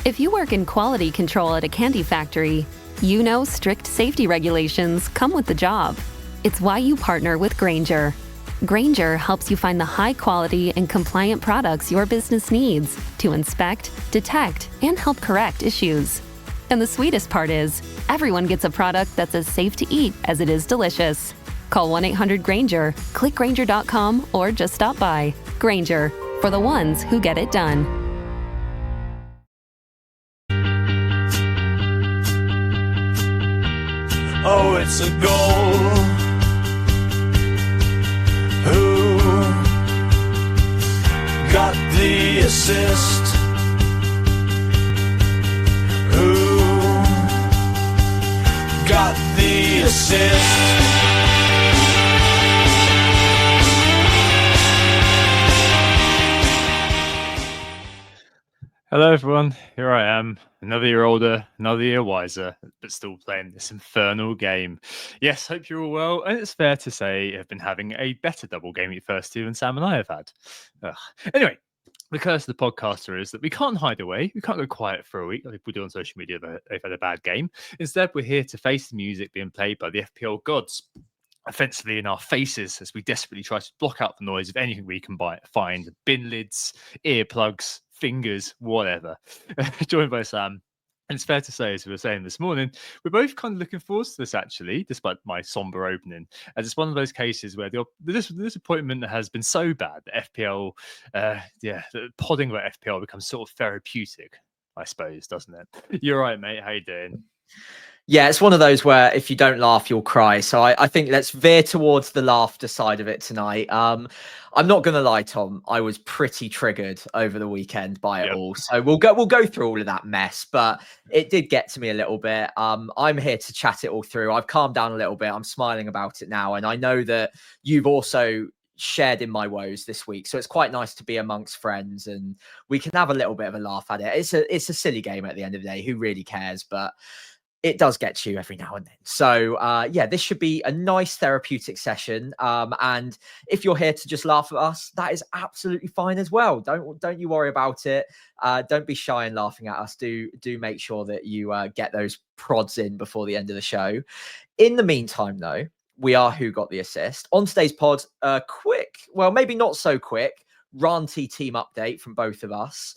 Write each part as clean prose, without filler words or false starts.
If you work in quality control at a candy factory, you know strict safety regulations come with the job. It's why you partner with Grainger. Grainger helps you find the high-quality and compliant products your business needs to inspect, detect, and help correct issues. And the sweetest part is, everyone gets a product that's as safe to eat as it is delicious. Call 1-800-GRAINGER, click Grainger.com, or just stop by. Grainger, for the ones who get it done. Oh, it's a goal. Who got the assist? Who got the assist? Hello everyone, here I am, another year older, another year wiser, but still playing this infernal game. Yes, hope you're all well, and it's fair to say I've been having a better double game week first two than Sam and I have had. Anyway, the curse of the podcaster is that we can't hide away, we can't go quiet for a week like people do on social media if they've had a bad game. Instead, we're here to face the music being played by the FPL gods, offensively in our faces as we desperately try to block out the noise of anything we can find, bin lids, earplugs, fingers, whatever. Joined by Sam. And it's fair to say, as we were saying this morning, we're both kind of looking forward to this, actually, despite my somber opening. As it's one of those cases where the disappointment has been so bad that FPL, the podding about FPL becomes sort of therapeutic, I suppose, doesn't it? You're right, mate. How you doing? Yeah, it's one of those where if you don't laugh, you'll cry. So I think let's veer towards the laughter side of it tonight. I'm not going to lie, Tom. I was pretty triggered over the weekend by it all. So we'll go through all of that mess, but it did get to me a little bit. I'm here to chat it all through. I've calmed down a little bit. I'm smiling about it now, and I know that you've also shared in my woes this week, so it's quite nice to be amongst friends and we can have a little bit of a laugh at it. It's a silly game at the end of the day. Who really cares? But it does get to you every now and then. So this should be a nice therapeutic session. And if you're here to just laugh at us, that is absolutely fine as well. Don't you worry about it. Don't be shy in laughing at us. Do make sure that you get those prods in before the end of the show. In the meantime, though, we are Who Got the Assist. On today's pod, quick, well, maybe not so quick, ranty team update from both of us.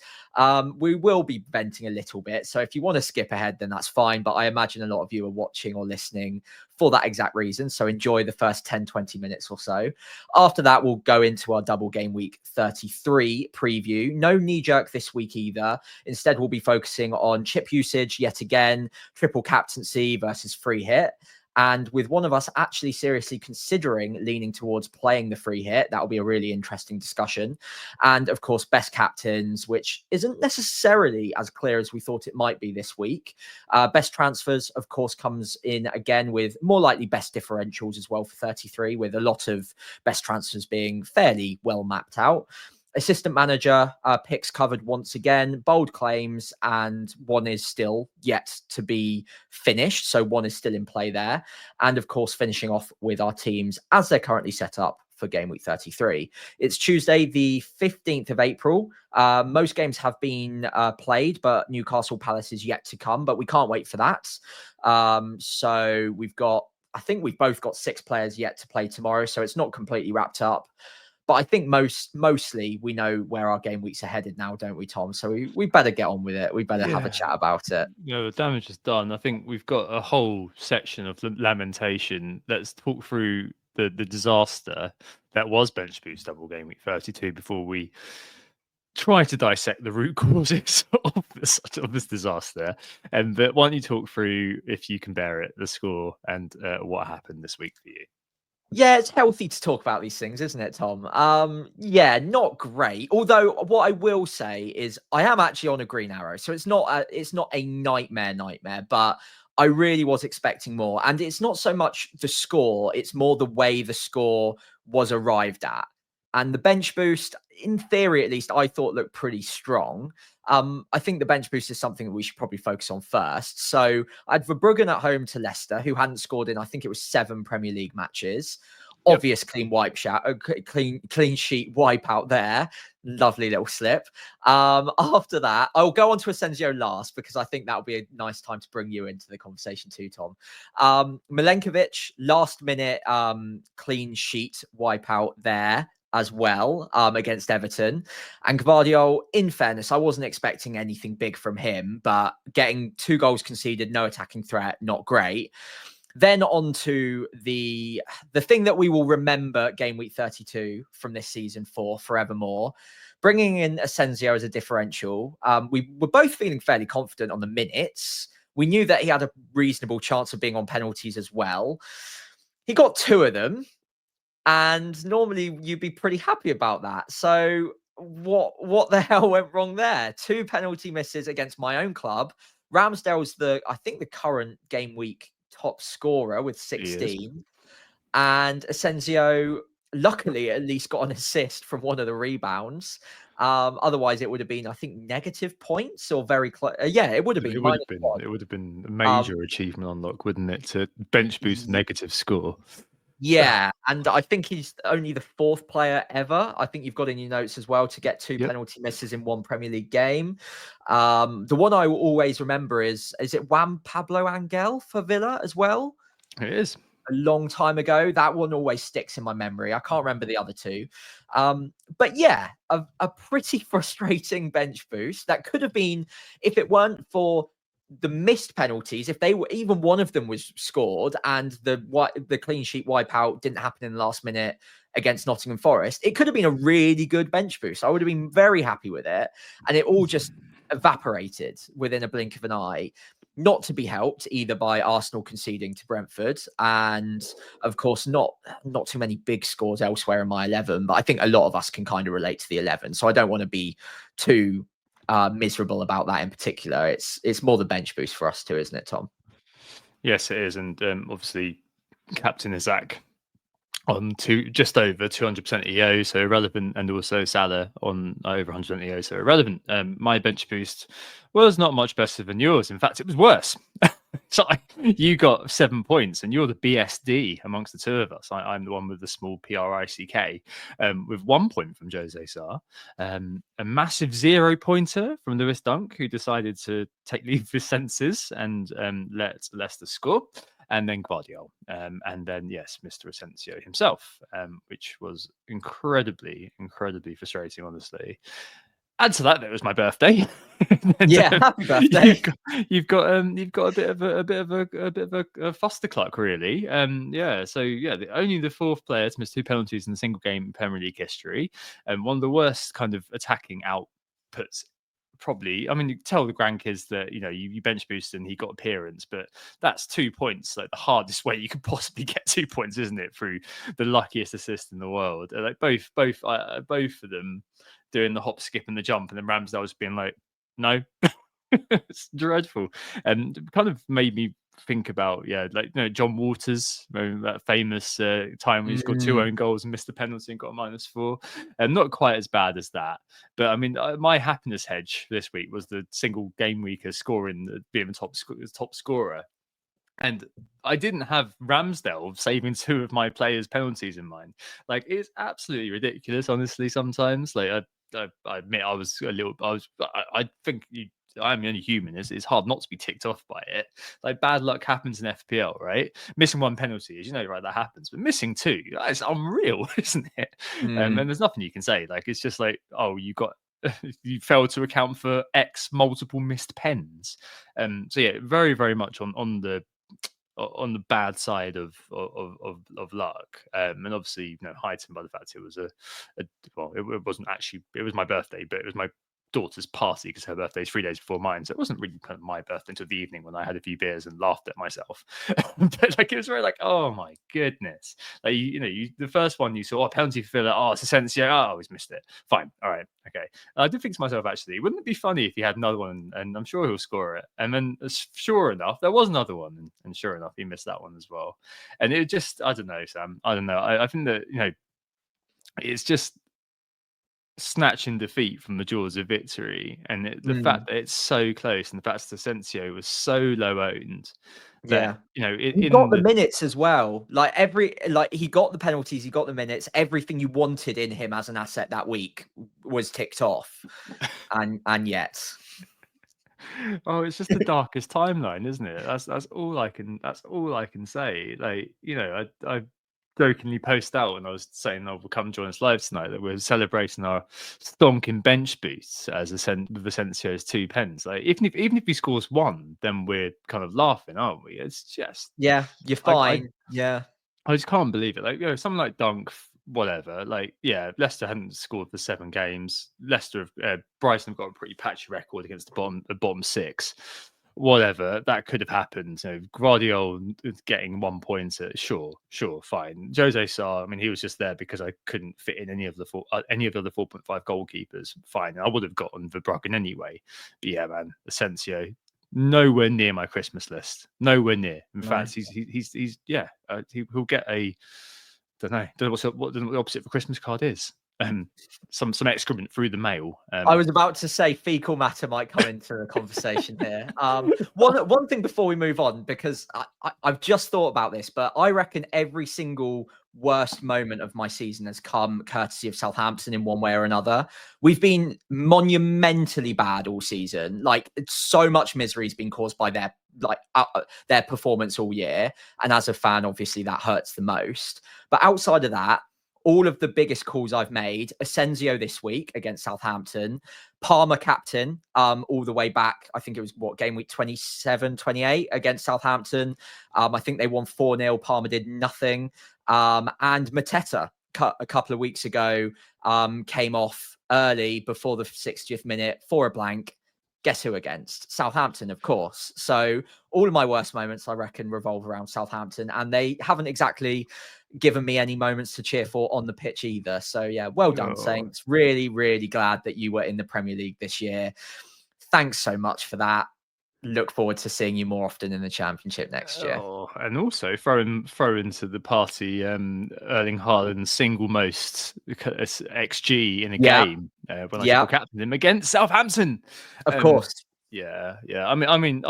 We will be venting a little bit, so if you want to skip ahead, then that's fine, but I imagine a lot of you are watching or listening for that exact reason, so enjoy the first 10-20 minutes or so. After that, we'll go into our double game week 33 preview. No knee-jerk this week either. Instead, we'll be focusing on chip usage yet again, triple captaincy versus free hit. And with one of us actually seriously considering leaning towards playing the free hit, that'll be a really interesting discussion. And of course, best captains, which isn't necessarily as clear as we thought it might be this week. Best transfers, of course, comes in again with more likely best differentials as well for 33, with a lot of best transfers being fairly well mapped out. Assistant manager picks covered once again, bold claims, and one is still yet to be finished. So one is still in play there. And of course, finishing off with our teams as they're currently set up for game week 33. It's Tuesday, the 15th of April. Most games have been played, but Newcastle Palace is yet to come, but we can't wait for that. So I think we've both got 6 players yet to play tomorrow. So it's not completely wrapped up. But I think mostly we know where our game weeks are headed now, don't we, Tom? So we better get on with it. We better have a chat about it. The damage is done. I think we've got a whole section of lamentation. Let's talk through the disaster that was Bench Boost double game week 32 before we try to dissect the root causes of this disaster. But why don't you talk through, if you can bear it, the score and what happened this week for you? Yeah, it's healthy to talk about these things, isn't it, Tom? Not great. Although what I will say is I am actually on a green arrow, so it's not a nightmare, but I really was expecting more. And it's not so much the score, it's more the way the score was arrived at. And the bench boost, in theory at least, I thought looked pretty strong. I think the bench boost is something that we should probably focus on first. So I had Verbruggen at home to Leicester, who hadn't scored in, I think it was 7 Premier League matches. Obvious clean clean sheet wipe out there. Lovely little slip. After that, I'll go on to Asensio last because I think that'll be a nice time to bring you into the conversation too, Tom. Milenkovic, last minute clean sheet wipe out there as well against Everton. And Gvardiol, in fairness, I wasn't expecting anything big from him, but getting 2 goals conceded, no attacking threat, not great. Then on to the thing that we will remember game week 32 from this season for forevermore, bringing in Asensio as a differential. We were both feeling fairly confident on the minutes. We knew that he had a reasonable chance of being on penalties as well. He got 2 of them, and normally you'd be pretty happy about that. So what the hell went wrong there? 2 penalty misses against my own club. Ramsdale's I think the current game week top scorer with 16, and Asensio luckily at least got an assist from one of the rebounds. Otherwise it would have been, I think, negative points or very close. It would have been. It would have been a major achievement on Lock, wouldn't it, to bench boost a negative score? Yeah, and I think he's only the 4th player ever. I think you've got in your notes as well to get 2 penalty misses in 1 Premier League game. The one I will always remember is it Juan Pablo Angel for Villa as well? It is. A long time ago. That one always sticks in my memory. I can't remember the other 2. But yeah, a pretty frustrating bench boost. That could have been, if it weren't for the missed penalties, if they were, even one of them was scored and the clean sheet wipeout didn't happen in the last minute against Nottingham Forest, it could have been a really good bench boost. I would have been very happy with it. And it all just evaporated within a blink of an eye, not to be helped either by Arsenal conceding to Brentford. And of course, not too many big scores elsewhere in my 11, but I think a lot of us can kind of relate to the 11. So I don't want to be too miserable about that in particular. It's more the bench boost for us too, isn't it, Tom? Yes, it is. And obviously Captain Isaac on just over 200% EO, so irrelevant, and also Salah on over 100% EO, so irrelevant. My bench boost was not much better than yours. In fact, it was worse. So you got 7 points, and you're the BSD amongst the 2 of us. I'm the one with the small PRICK, with 1 point from Jose Sarr, a massive 0 pointer from Lewis Dunk, who decided to take leave of his senses and let Leicester score. And then Gvardiol, and then, yes, Mr. Asensio himself, which was incredibly, incredibly frustrating, honestly. Add to that, it was my birthday. Happy birthday! You've got a bit of a fustercluck, really. Only the 4th player to miss 2 penalties in a single game in Premier League history, and one of the worst kind of attacking outputs. Probably, I mean, you tell the grandkids that you bench boost and he got appearance, but that's 2 points, like the hardest way you could possibly get 2 points, isn't it? Through the luckiest assist in the world, like both of them doing the hop, skip, and the jump, and then Ramsdale was being like, "No." It's dreadful, and kind of made me think about John Waters, that famous time when he scored 2 own goals and missed the penalty and got a -4, and not quite as bad as that. But I mean, my happiness hedge this week was the single game weeker scoring, being the top scorer. And I didn't have Ramsdale saving 2 of my players' penalties in mind. Like, it's absolutely ridiculous, honestly. Sometimes, like, I admit I think I'm only human. It's hard not to be ticked off by it. Like, bad luck happens in FPL, right? Missing 1 penalty, as you know, right, that happens. But missing 2, that's unreal, isn't it? And there's nothing you can say. Like, it's just like, oh, you failed to account for X multiple missed pens. So yeah, very, very much on the bad side of luck, and obviously, heightened by the fact it was it wasn't actually, it was my birthday, but it was my daughter's party because her birthday is 3 days before mine, so it wasn't really kind of my birthday until the evening when I had a few beers and laughed at myself. But like, it was very like, oh my goodness, like the first one you saw, penalty for Villa, it's Asensio, I always missed it, fine, all right, okay. I did think to myself, actually, wouldn't it be funny if he had another one, and I'm sure he'll score it. And then sure enough, there was another one, and sure enough, he missed that one as well. And it just, I don't know, Sam, I don't know, I think that it's just snatching defeat from the jaws of victory, and the fact that it's so close, and the fact that Asensio was so low owned, that, Yeah. He in got the the minutes as well. Like he got the penalties, he got the minutes. Everything you wanted in him as an asset that week was ticked off. And yet. Oh, it's just the darkest timeline, isn't it? That's all I can say. Like, I jokingly post out when I was saying, "Oh, we'll come join us live tonight," that we're celebrating our stonking bench boosts as with Asensio's 2 pens. Like, even if he scores one, then we're kind of laughing, aren't we? It's just, Yeah, you're I fine. Yeah. I just can't believe it. Like, something like Dunk, whatever. Like, yeah, Leicester hadn't scored for 7 games. Leicester, Brighton have got a pretty patchy record against the bottom 6. Whatever, that could have happened. Guardiola getting 1 pointer, sure, fine. Jose Sarr, I mean, he was just there because I couldn't fit in any of the 4.5 goalkeepers. Fine, I would have gotten Verbruggen anyway. But yeah, man, Asensio, nowhere near my Christmas list. Nowhere near. In fact, he'll get a, don't know what the opposite of a Christmas card is. Some excrement through the mail. I was about to say fecal matter might come into the conversation here. One thing before we move on, because I've just thought about this, but I reckon every single worst moment of my season has come courtesy of Southampton in one way or another. We've been monumentally bad all season. Like, so much misery has been caused by their performance all year. And as a fan, obviously that hurts the most. But outside of that, all of the biggest calls I've made: Asensio this week against Southampton, Palmer captain, all the way back. I think it was game week 27, 28 against Southampton. I think they won 4-0. Palmer did nothing. And Mateta a couple of weeks ago came off early before the 60th minute for a blank. Guess who against? Southampton, of course. So all of my worst moments, I reckon, revolve around Southampton, and they haven't exactly given me any moments to cheer for on the pitch either. So yeah, well done, Saints. Really, really glad that you were in the Premier League this year. Thanks so much for that. Look forward to seeing you more often in the Championship next year. And also throw into the party Erling Haaland's single most XG in a game when I triple captained him against Southampton. Of course. Yeah. I mean,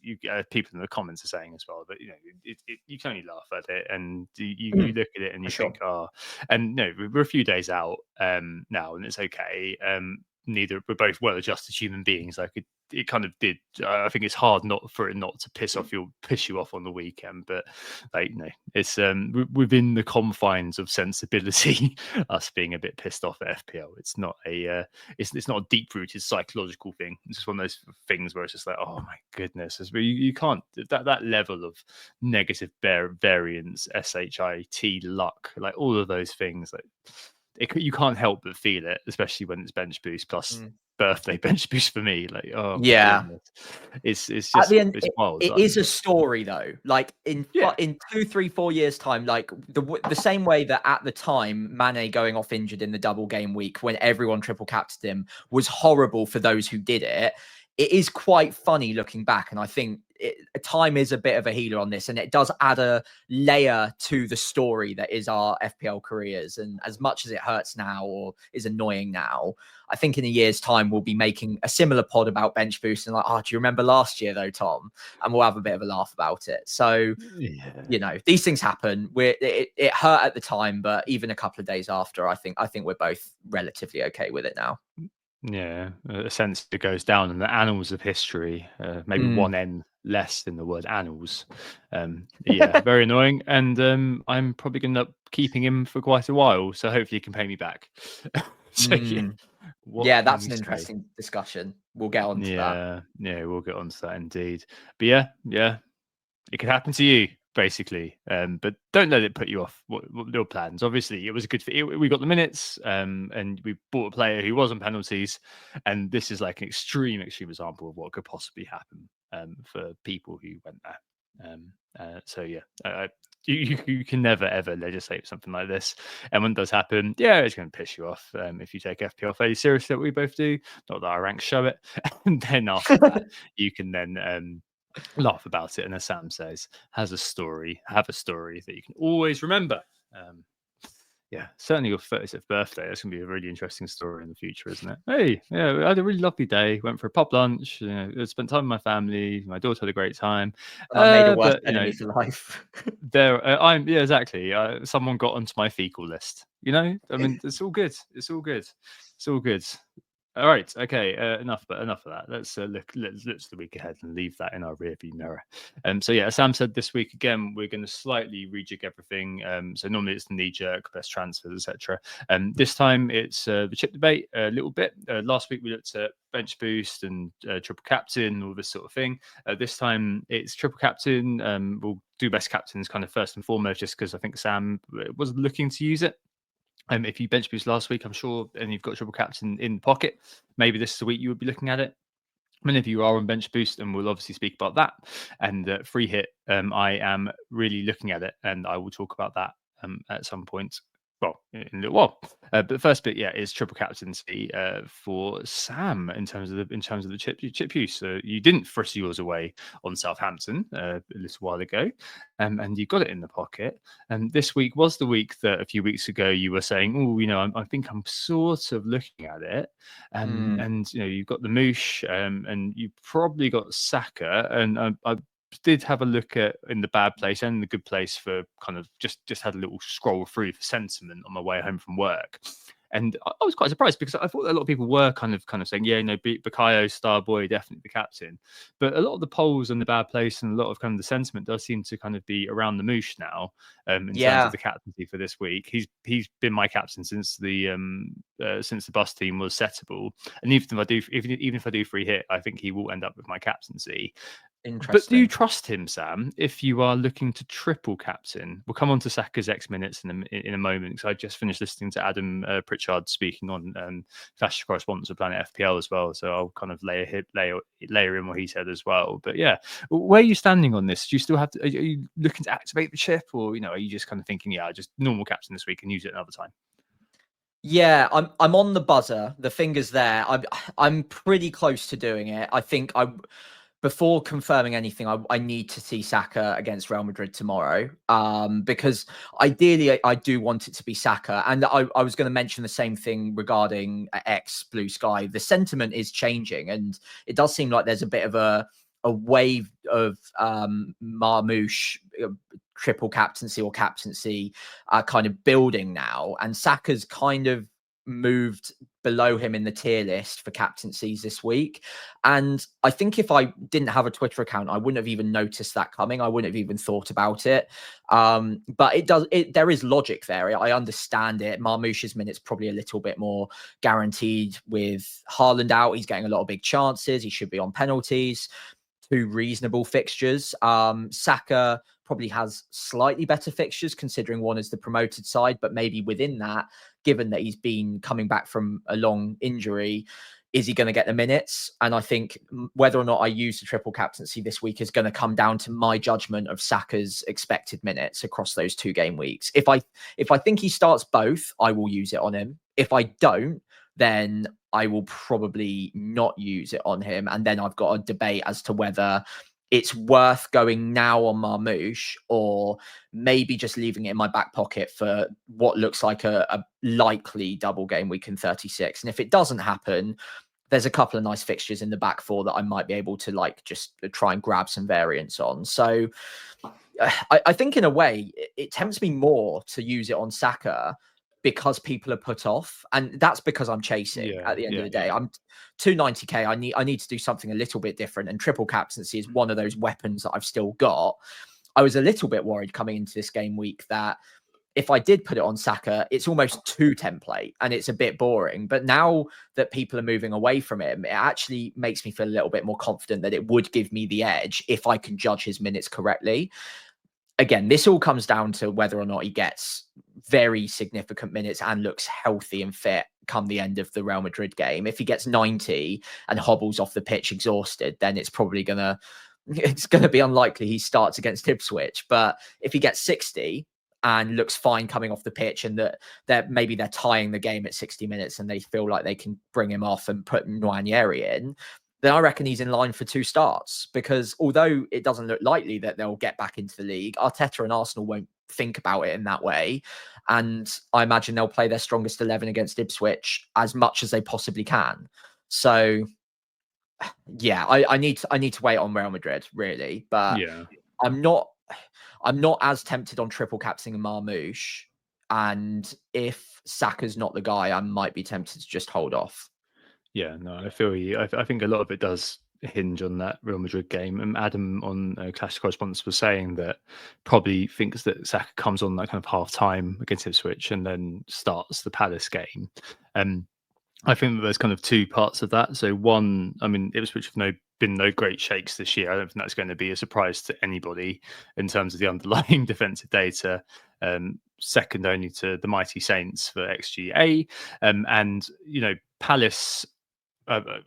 you people in the comments are saying as well, but you can only laugh at it, and you look at it and you think, and we're a few days out now, and it's okay. We're both well-adjusted human beings. Like, it kind of did. I think it's hard not to piss you off on the weekend, but it's within the confines of sensibility. Us being a bit pissed off at FPL. It's not it's not a deep-rooted psychological thing. It's just one of those things where it's just like, oh my goodness, you can't that level of negative variance, shit, luck, like all of those things, you can't help but feel it, especially when it's bench boost plus birthday bench boost for me. Like, oh my goodness. It's just, at the end, it's wild. It is a story though. Like in 2, 3, 4 years time, like the same way that at the time Mane going off injured in the double game week when everyone triple captained him was horrible for those who did it. It is quite funny looking back, and I think time is a bit of a healer on this, and it does add a layer to the story that is our FPL careers. And as much as it hurts now or is annoying now, I think in a year's time we'll be making a similar pod about bench boost and like, do you remember last year though, Tom? And we'll have a bit of a laugh about it. So these things happen. It hurt at the time, but even a couple of days after, I think we're both relatively okay with it now. Yeah, a sense it goes down in the annals of history. Maybe one N less in the word annals. Very annoying. And I'm probably going to end up keeping him for quite a while. So hopefully he can pay me back. That's an interesting discussion. We'll get on to that. Yeah, we'll get on to that indeed. But yeah, it could happen to you. Basically, but don't let it put you off what your plans. Obviously, it was good we got the minutes, and we bought a player who was on penalties, and this is like an extreme example of what could possibly happen for people who went there. You can never ever legislate something like this, and when it does happen, it's going to piss you off if you take FPL fairly seriously, that we both do. Not that our ranks show it, and then after that, you can then laugh about it, and as Sam says, have a story that you can always remember. Yeah, certainly your 30th birthday. That's going to be a really interesting story in the future, isn't it? Hey, yeah, I had a really lovely day. Went for a pub lunch. Spent time with my family. My daughter had a great time. And I made a worse But enemy for life. yeah, exactly. Someone got onto my fecal list. I mean, it's all good. It's all good. It's all good. All right. Okay. Enough of that. Let's look to the week ahead and leave that in our rearview mirror. So yeah, as Sam said, this week again we're going to slightly rejig everything. So normally it's the knee jerk, best transfers, etc. This time it's the chip debate a little bit. Last week we looked at bench boost and triple captain, all this sort of thing. This time it's triple captain. We'll do best captains kind of first and foremost, just because I think Sam was looking to use it. If you bench boost last week, I'm sure, and you've got triple captain in the pocket, maybe this is the week you would be looking at it. And if you are on bench boost, and we'll obviously speak about that. And free hit, I am really looking at it, and I will talk about that at some point. Well, in a little while. But the first bit, yeah, is triple captaincy for Sam in terms of the chip use. So you didn't frisk yours away on Southampton a little while ago, and you got it in the pocket. And this week was the week that a few weeks ago you were saying, "Oh, I think I'm sort of looking at it." And you've got the Moosh, and you probably got Saka, and I did have a look at in the bad place and the good place for kind of just had a little scroll through for sentiment on my way home from work. And I was quite surprised because I thought a lot of people were kind of saying, yeah, Bukayo, star boy, definitely the captain. But a lot of the polls on the bad place and a lot of kind of the sentiment does seem to kind of be around the Moosh now in terms of the captaincy for this week. He's been my captain since the bus team was settable. And even if I do free hit, I think he will end up with my captaincy. But do you trust him, Sam, if you are looking to triple captain? We'll come on to Saka's X minutes in a moment, because I just finished listening to Adam Pritchard speaking on Clash Correspondence of Planet FPL as well, so I'll kind of layer in what he said as well. But yeah, where are you standing on this? Do you still have to? Are you looking to activate the chip, or are you just kind of thinking, yeah, just normal captain this week and use it another time? Yeah, I'm on the buzzer. The finger's there. I'm pretty close to doing it. I think before confirming anything, I need to see Saka against Real Madrid tomorrow, because ideally I do want it to be Saka. And I was going to mention the same thing regarding X Blue Sky. The sentiment is changing, and it does seem like there's a bit of a wave of Marmoush triple captaincy or captaincy kind of building now. And Saka's kind of moved below him in the tier list for captaincies this week. And I think if I didn't have a Twitter account, I wouldn't have even noticed that coming. I wouldn't have even thought about it. But there is logic there. I understand it. Marmoush's minutes probably a little bit more guaranteed with Haaland out. He's getting a lot of big chances. He should be on penalties. 2 reasonable fixtures. Saka probably has slightly better fixtures, considering one is the promoted side, but maybe within that, given that he's been coming back from a long injury, is he going to get the minutes? And I think whether or not I use the triple captaincy this week is going to come down to my judgment of Saka's expected minutes across those 2 game weeks. If I think he starts both, I will use it on him. If I don't, then I will probably not use it on him. And then I've got a debate as to whether it's worth going now on Marmoush, or maybe just leaving it in my back pocket for what looks like a likely double game week in 36. And if it doesn't happen, there's a couple of nice fixtures in the back 4 that I might be able to just try and grab some variants on. So I think in a way it tempts me more to use it on Saka, because people are put off, and that's because I'm chasing at the end of the day. I'm 290k. I need to do something a little bit different, and triple captaincy is one of those weapons that I've still got. I was a little bit worried coming into this game week that if I did put it on Saka, it's almost too template and it's a bit boring. But now that people are moving away from him, it actually makes me feel a little bit more confident that it would give me the edge if I can judge his minutes correctly. Again, this all comes down to whether or not he gets very significant minutes and looks healthy and fit come the end of the Real Madrid game. If he gets 90 and hobbles off the pitch exhausted, then it's probably going to be unlikely he starts against Ipswich. But if he gets 60 and looks fine coming off the pitch, and that maybe they're tying the game at 60 minutes and they feel like they can bring him off and put Nwaneri in, then I reckon he's in line for 2 starts. Because although it doesn't look likely that they'll get back into the league, Arteta and Arsenal won't think about it in that way. And I imagine they'll play their strongest 11 against Ipswich as much as they possibly can. So yeah, I need to wait on Real Madrid really, but Yeah. I'm not as tempted on triple capsing Marmoush. And if Saka's not the guy, I might be tempted to just hold off. Yeah, no, I feel you. I think a lot of it does hinge on that Real Madrid game. And Adam on Clash Correspondence was saying that probably thinks that Saka comes on that kind of half time against Ipswich and then starts the Palace game. I think that there's kind of two parts of that. So one, I mean, Ipswich have been no great shakes this year. I don't think that's going to be a surprise to anybody in terms of the underlying defensive data. Second only to the mighty Saints for XGA. And, Palace,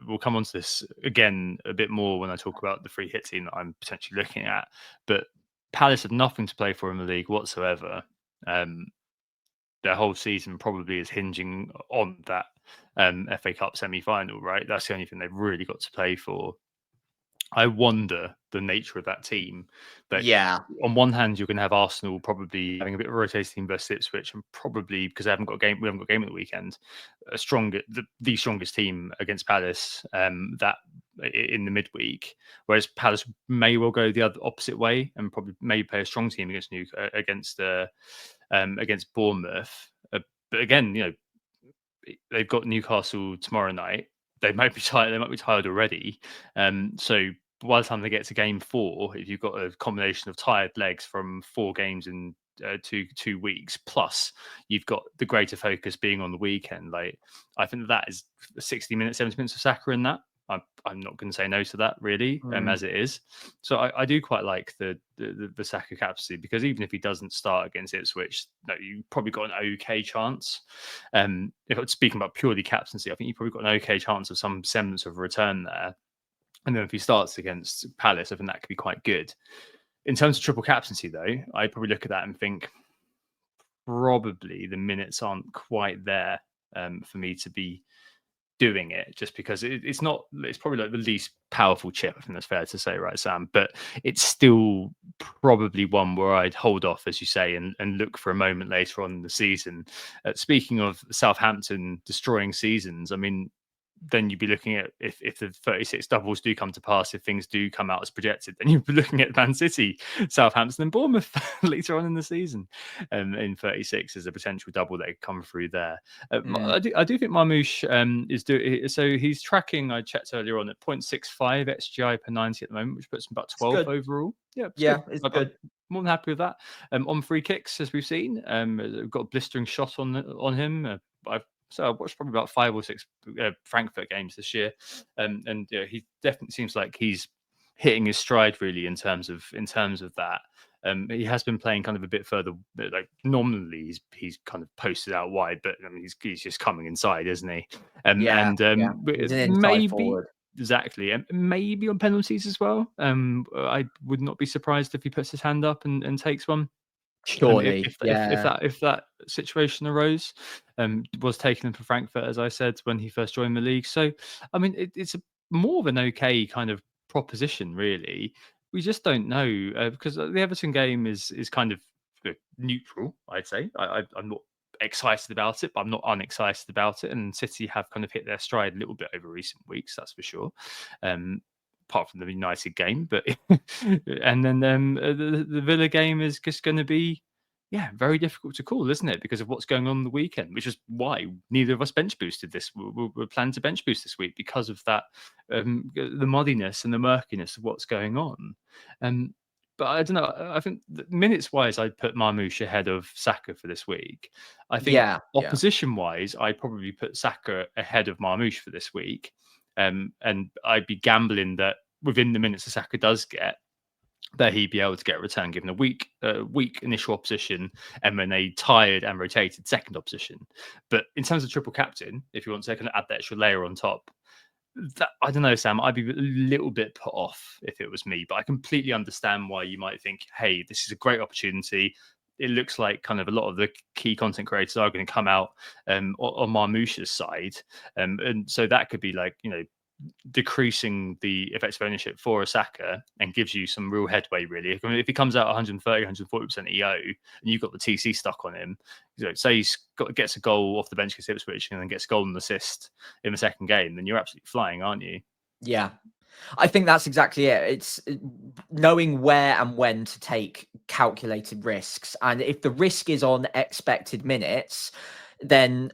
we'll come on to this again a bit more when I talk about the free hit team that I'm potentially looking at. But Palace have nothing to play for in the league whatsoever. Their whole season probably is hinging on that FA Cup semi-final, right? That's the only thing they've really got to play for. I wonder the nature of that team. That on one hand, you're going to have Arsenal probably having a bit of a rotating team versus Ipswich, and probably because we haven't got a game at the weekend, the strongest team against Palace that in the midweek. Whereas Palace may well go the other opposite way and probably may play a strong team against Bournemouth. But again, they've got Newcastle tomorrow night. They might be tired. They might be tired already. So by the time they get to game 4, if you've got a combination of tired legs from 4 games in 2 weeks, plus you've got the greater focus being on the weekend, like I think that is 60 minutes, 70 minutes of Saka in that. I'm not going to say no to that really, as it is. So I do quite like the Saka capacity, because even if he doesn't start against Ipswich, you probably got an okay chance. If I'm speaking about purely captaincy, I think you probably got an okay chance of some semblance of a return there. And then if he starts against Palace, I think that could be quite good. In terms of triple captaincy, though, I probably look at that and think probably the minutes aren't quite there for me to be doing it, just because it's probably like the least powerful chip. I think that's fair to say, right, Sam? But it's still probably one where I'd hold off, as you say, and look for a moment later on in the season. Speaking of Southampton destroying seasons, I mean, then you'd be looking at if the 36 doubles do come to pass, if things do come out as projected, then you'd be looking at Man City, Southampton, and Bournemouth later on in the season. In 36 as a potential double that could come through there. I do think Marmoush is doing so. He's tracking. I checked earlier on at 0.65 XGI per 90 at the moment, which puts him about 12 overall. Yeah, it's good. I'm more than happy with that. On free kicks, as we've seen, got a blistering shot on him. So I've watched probably about 5 or 6 Frankfurt games this year, and he definitely seems like he's hitting his stride really in terms of that. He has been playing kind of a bit further, like nominally he's kind of posted out wide, but I mean he's just coming inside, isn't he? He's an inside forward. Exactly, and maybe on penalties as well. I would not be surprised if he puts his hand up and takes one. Surely, if that situation arose, was taken for Frankfurt, as I said, when he first joined the league. So, I mean, it's more of an okay kind of proposition, really. We just don't know because the Everton game is kind of neutral, I'd say. I'm not excited about it, but I'm not unexcited about it. And City have kind of hit their stride a little bit over recent weeks, that's for sure. Apart from the United game, but and then the Villa game is just going to be very difficult to call, isn't it, because of what's going on the weekend, which is why neither of us bench boosted this. We're planning to bench boost this week because of that, the muddiness and the murkiness of what's going on. But I don't know. I think minutes wise, I'd put Marmoush ahead of Saka for this week. I think opposition wise, I'd probably put Saka ahead of Marmoush for this week. And I'd be gambling that within the minutes that Saka does get, that he'd be able to get a return given a weak initial opposition and then a tired and rotated second opposition. But in terms of triple captain, if you want to kind of add that extra layer on top, that, I don't know, Sam, I'd be a little bit put off if it was me, but I completely understand why you might think, hey, this is a great opportunity. It looks like kind of a lot of the key content creators are going to come out on Marmoush's side. And so that could be like, decreasing the effective ownership for a Saka and gives you some real headway, really. I mean, if he comes out 130, 140% EO and you've got the TC stuck on him, say gets a goal off the bench against Ipswich and then gets a goal and assist in the second game, then you're absolutely flying, aren't you? Yeah. I think that's exactly it. It's knowing where and when to take calculated risks. And if the risk is on expected minutes, then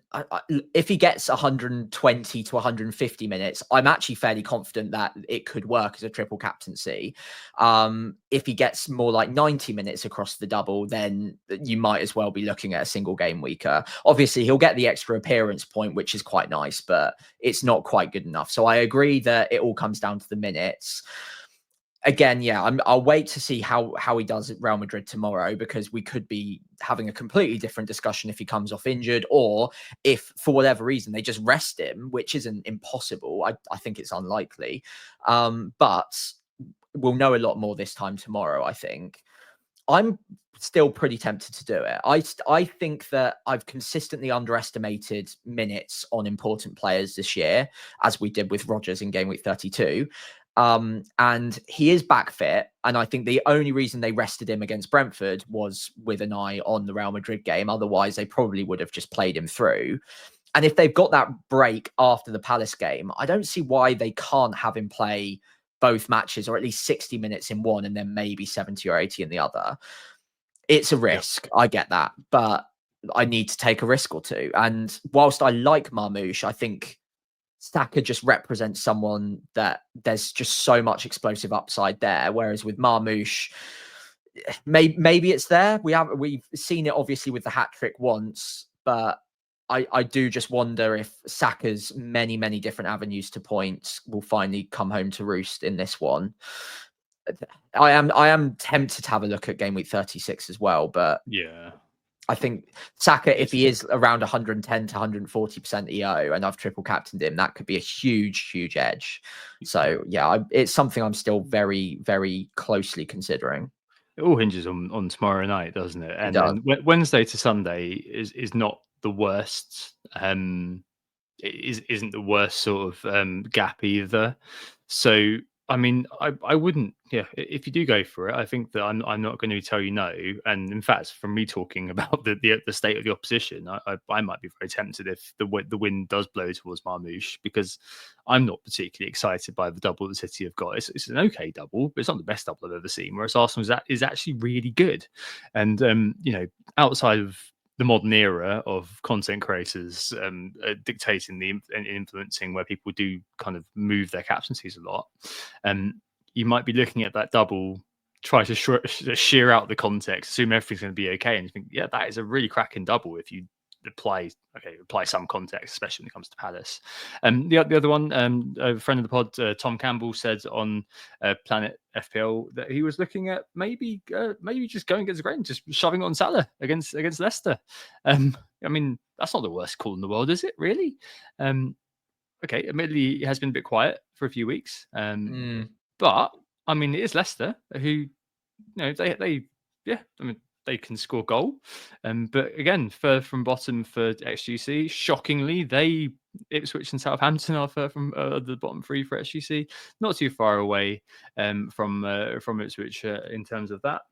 if he gets 120 to 150 minutes, I'm actually fairly confident that it could work as a triple captaincy. If he gets more like 90 minutes across the double, then you might as well be looking at a single game weeker. Obviously, he'll get the extra appearance point, which is quite nice, but it's not quite good enough. So I agree that it all comes down to the minutes. Again, yeah, I'll wait to see how he does at Real Madrid tomorrow, because we could be having a completely different discussion if he comes off injured, or if for whatever reason they just rest him, which isn't impossible. I think it's unlikely, but we'll know a lot more this time tomorrow. I think I'm still pretty tempted to do it. I think that I've consistently underestimated minutes on important players this year, as we did with Rodgers in game week 32. And he is back fit. And I think the only reason they rested him against Brentford was with an eye on the Real Madrid game. Otherwise, they probably would have just played him through. And if they've got that break after the Palace game, I don't see why they can't have him play both matches, or at least 60 minutes in one and then maybe 70 or 80 in the other. It's a risk. Yeah. I get that. But I need to take a risk or two. And whilst I like Marmoush, I think Saka just represents someone that there's just so much explosive upside there. Whereas with Marmoush, maybe it's there. We've seen it obviously with the hat trick once, but I do just wonder if Saka's many, many different avenues to points will finally come home to roost in this one. I am tempted to have a look at game week 36 as well, but yeah. I think Saka, if he is around 110 to 140% EO and I've triple captained him, that could be a huge, huge edge. So yeah, it's something I'm still very, very closely considering. It all hinges on tomorrow night, doesn't it? And does. then Wednesday to Sunday is not the worst. It isn't the worst sort of gap either. So I mean, I wouldn't. Yeah, if you do go for it, I think that I'm not going to tell you no. And in fact, from me talking about the state of the opposition, I might be very tempted if the wind does blow towards Marmoush, because I'm not particularly excited by the double that City have got. It's an okay double, but it's not the best double I've ever seen. Whereas Arsenal is actually really good, and outside of the modern era of content creators dictating and influencing, where people do kind of move their captaincies a lot, you might be looking at that double, try to shear out the context, assume everything's going to be okay, and you think, yeah, that is a really cracking double if you apply some context, especially when it comes to Palace. The other one, a friend of the pod, Tom Campbell, said on Planet FPL that he was looking at maybe just going against the grain, just shoving on Salah against Leicester. I mean, that's not the worst call in the world, is it? Really? Okay, admittedly, it has been a bit quiet for a few weeks, but I mean, it is Leicester who, they can score goal. But again, third from bottom for XGC. Shockingly, Ipswich and Southampton are third from the bottom three for XGC. Not too far away from Ipswich in terms of that.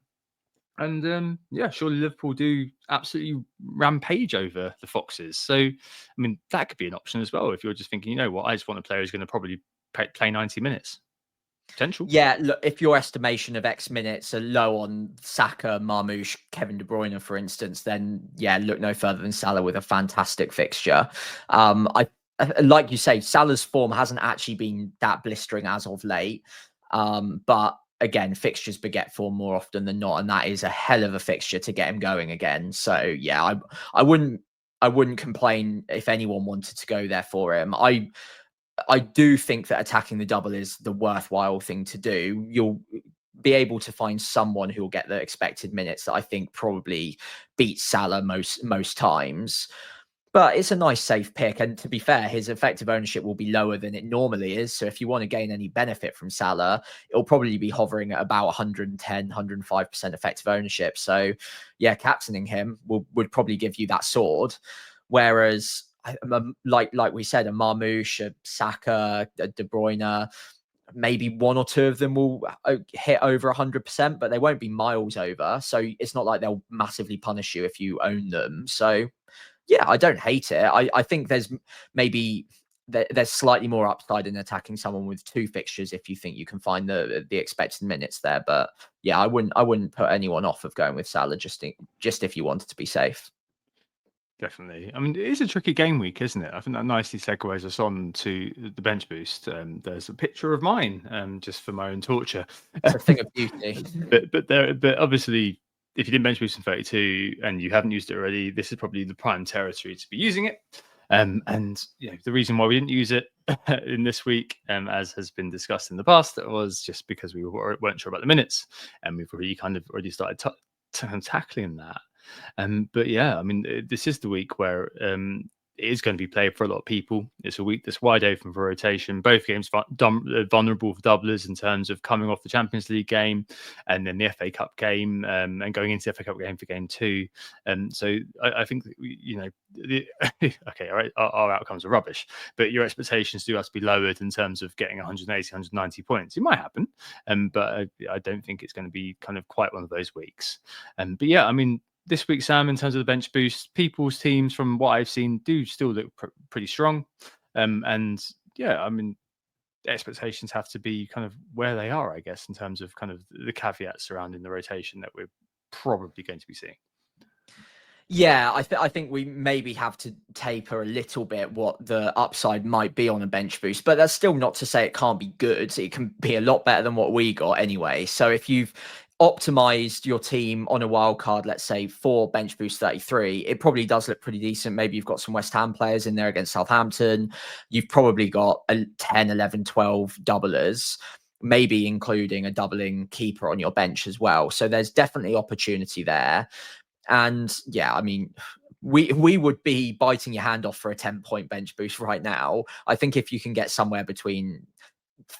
And surely Liverpool do absolutely rampage over the Foxes. So, I mean, that could be an option as well if you're just thinking, you know what, I just want a player who's going to probably play 90 minutes. Potential. Yeah, look, if your estimation of X minutes are low on Saka, Marmoush, Kevin De Bruyne, for instance, then yeah, look no further than Salah with a fantastic fixture. I like you say, Salah's form hasn't actually been that blistering as of late, but again, fixtures beget form more often than not, and that is a hell of a fixture to get him going again. So yeah, I wouldn't complain if anyone wanted to go there for him. I do think that attacking the double is the worthwhile thing to do. You'll be able to find someone who will get the expected minutes that I think probably beats Salah most times. But it's a nice safe pick. And to be fair, his effective ownership will be lower than it normally is. So if you want to gain any benefit from Salah, it'll probably be hovering at about 110, 105% effective ownership. So yeah, captaining him would probably give you that sword. Whereas like we said, a Marmoush, a Saka, a De Bruyne. Maybe one or two of them will hit over 100%, but they won't be miles over. So it's not like they'll massively punish you if you own them. So yeah, I don't hate it. I think there's slightly more upside in attacking someone with 2 fixtures if you think you can find the expected minutes there. But yeah, I wouldn't put anyone off of going with Salah just if you wanted to be safe. Definitely. I mean, it is a tricky game week, isn't it? I think that nicely segues us on to the bench boost. There's a picture of mine, just for my own torture. It's a thing of beauty. but obviously, if you didn't bench boost in 32 and you haven't used it already, this is probably the prime territory to be using it. And the reason why we didn't use it in this week, as has been discussed in the past, was just because we weren't sure about the minutes, and we've already started tackling that. But yeah, I mean, this is the week where it is going to be played for a lot of people. It's a week that's wide open for rotation. Both games vulnerable for doublers in terms of coming off the Champions League game and then the FA Cup game, and going into the FA Cup game for game 2. So I think okay, all right, our outcomes are rubbish, but your expectations do have to be lowered in terms of getting 180, 190 points. It might happen, but I don't think it's going to be kind of quite one of those weeks. But yeah, I mean, this week, Sam, in terms of the bench boost, people's teams, from what I've seen, do still look pretty strong. And yeah, I mean, expectations have to be kind of where they are, I guess, in terms of kind of the caveats surrounding the rotation that we're probably going to be seeing. Yeah, I think we maybe have to taper a little bit what the upside might be on a bench boost, but that's still not to say it can't be good. It can be a lot better than what we got anyway. So if you've optimized your team on a wild card, let's say for bench boost 33, it probably does look pretty decent. Maybe you've got some West Ham players in there against Southampton. You've probably got 10, 11, 12 doublers, maybe including a doubling keeper on your bench as well. So there's definitely opportunity there. And yeah, I mean, we would be biting your hand off for a 10-point bench boost right now. I think if you can get somewhere between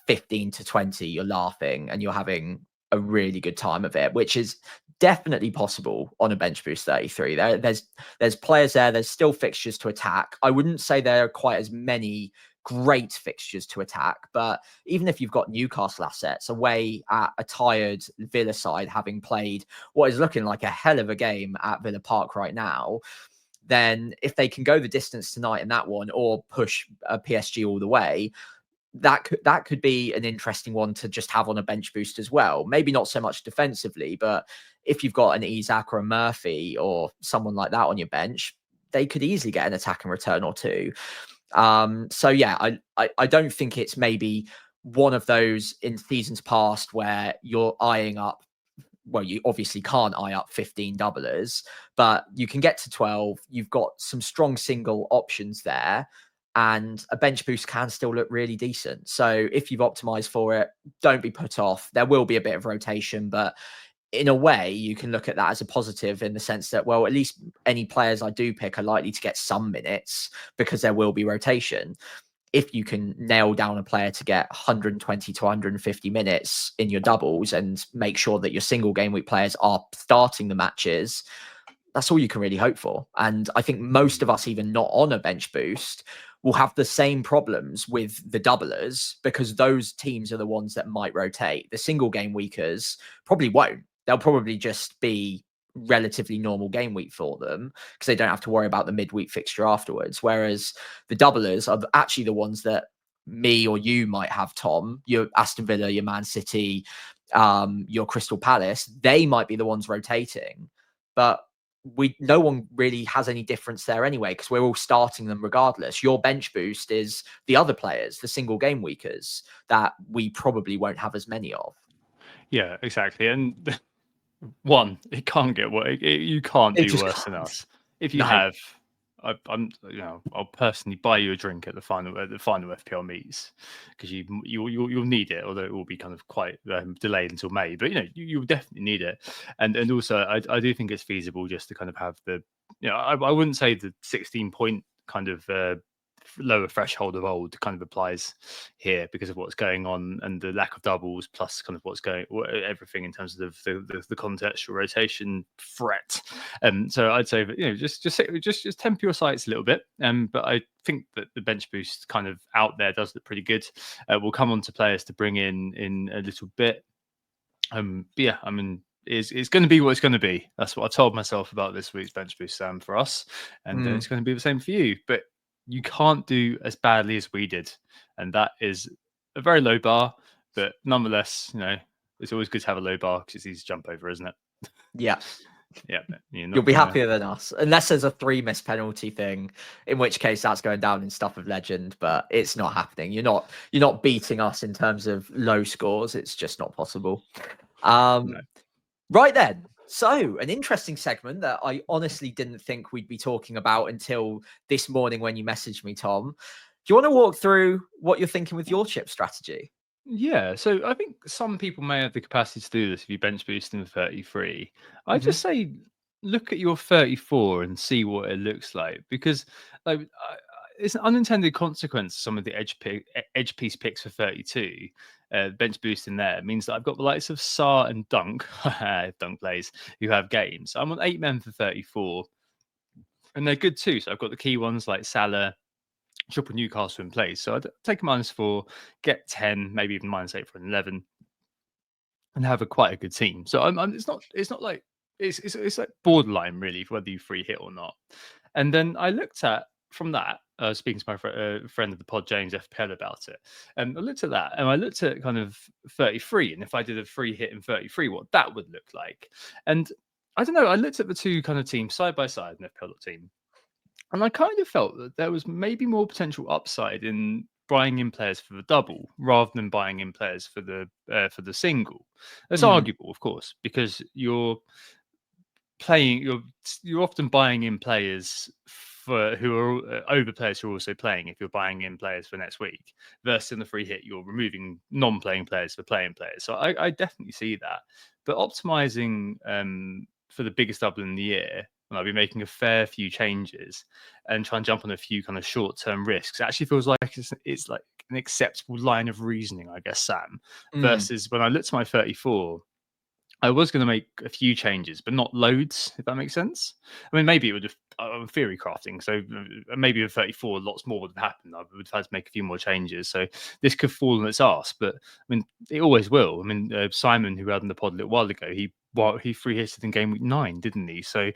15 to 20, you're laughing and you're having a really good time of it, which is definitely possible on a bench boost 33. There's players there. There's still fixtures to attack. I wouldn't say there are quite as many great fixtures to attack, but even if you've got Newcastle assets away at a tired Villa side, having played what is looking like a hell of a game at Villa Park right now, then if they can go the distance tonight in that one or push PSG all the way, that could be an interesting one to just have on a bench boost as well. Maybe not so much defensively, but if you've got an Isak or a Murphy or someone like that on your bench, they could easily get an attacking return or two. So yeah, I don't think it's maybe one of those in seasons past where you're eyeing up. Well, you obviously can't eye up 15 doublers, but you can get to 12. You've got some strong single options there, and a bench boost can still look really decent. So if you've optimized for it, don't be put off. There will be a bit of rotation, but in a way, you can look at that as a positive in the sense that, well, at least any players I do pick are likely to get some minutes because there will be rotation. If you can nail down a player to get 120 to 150 minutes in your doubles and make sure that your single game week players are starting the matches, that's all you can really hope for. And I think most of us, even not on a bench boost, will have the same problems with the doublers because those teams are the ones that might rotate. The single game weekers probably won't. They'll probably just be relatively normal game week for them because they don't have to worry about the midweek fixture afterwards. Whereas the doublers are actually the ones that me or you might have, Tom, your Aston Villa, your Man City, your Crystal Palace. They might be the ones rotating, but no one really has any difference there anyway because we're all starting them regardless. Your bench boost is the other players, the single game weekers that we probably won't have as many of. Yeah, exactly. And one, it can't get worse. You can't do worse than us. If you have, I'll personally buy you a drink at the final FPL meets because you'll need it. Although it will be kind of quite delayed until May, but you'll definitely need it. And also, I do think it's feasible just to kind of have the, I wouldn't say the 16-point kind of lower threshold of old kind of applies here because of what's going on and the lack of doubles, plus kind of everything in terms of the contextual rotation threat. So I'd say that just temper your sights a little bit. But I think that the bench boost kind of out there does look pretty good. We'll come on to players to bring in a little bit. But yeah, I mean, it's going to be what it's going to be. That's what I told myself about this week's bench boost, Sam, for us, and it's going to be the same for you. But you can't do as badly as we did, and that is a very low bar. But nonetheless, it's always good to have a low bar because it's easy to jump over, isn't it? Yeah. Yeah, you'll be happier than us, unless there's a 3 miss penalty thing, in which case that's going down in Stuff of Legend. But it's not happening. You're not beating us in terms of low scores. It's just not possible. No. Right then. So, an interesting segment that I honestly didn't think we'd be talking about until this morning when you messaged me, Tom. Do you want to walk through what you're thinking with your chip strategy? Yeah, so I think some people may have the capacity to do this if you bench boost in 33. I just say look at your 34 and see what it looks like, because it's an unintended consequence of some of the edge piece picks for 32. Bench boost in there means that I've got the likes of Saar and Dunk, if Dunk plays, who have games. I'm on 8 men for 34, and they're good too. So I've got the key ones like Salah, triple Newcastle in place. So I'd take a -4, get 10, maybe even -8 for an 11, and have quite a good team. So it's not like it's like borderline really for whether you free hit or not. And then I looked at from that, speaking to my friend of the pod, James FPL, about it. And I looked at that, and I looked at kind of 33, and if I did a free hit in 33, what that would look like. And I don't know, I looked at the two kind of teams side by side in FPL team, and I kind of felt that there was maybe more potential upside in buying in players for the double rather than buying in players for the single. That's arguable, of course, because you're often buying in players who are over players who are also playing. If you're buying in players for next week, versus in the free hit, you're removing non-playing players for playing players. So I definitely see that. But optimizing for the biggest double in the year, and I'll be making a fair few changes and try and jump on a few kind of short-term risks. It actually feels like it's like an acceptable line of reasoning, I guess, Sam. Versus when I looked at my 34, I was going to make a few changes, but not loads, if that makes sense. I mean, maybe it would have, I'm theory crafting, so maybe with 34, lots more would have happened. I would have had to make a few more changes. So this could fall on its arse, but I mean, it always will. I mean, Simon, who we had in the pod a little while ago, he free hitted in game week 9, didn't he? So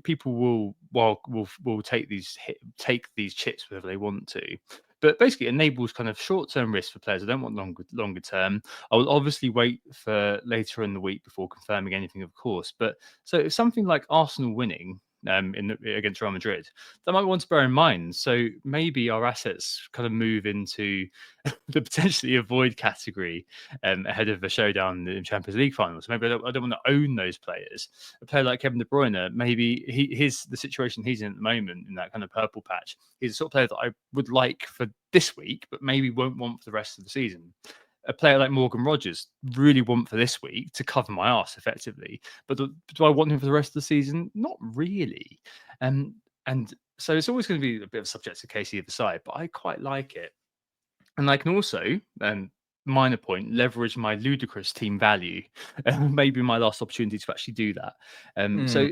people will take these chips whenever they want to. But basically, it enables kind of short-term risk for players. I don't want longer term. I will obviously wait for later in the week before confirming anything, of course. But so if something like Arsenal winning against Real Madrid, that might want to bear in mind. So maybe our assets kind of move into the potentially avoid category ahead of a showdown in Champions League finals. Maybe I don't want to own those players. A player like Kevin De Bruyne, maybe the situation he's in at the moment in that kind of purple patch, he's the sort of player that I would like for this week, but maybe won't want for the rest of the season. A player like Morgan Rogers really want for this week to cover my arse effectively, but do I want him for the rest of the season? Not really. And so it's always going to be a bit of a subjective case either side, but I quite like it. And I can also, minor point, leverage my ludicrous team value. Maybe my last opportunity to actually do that. So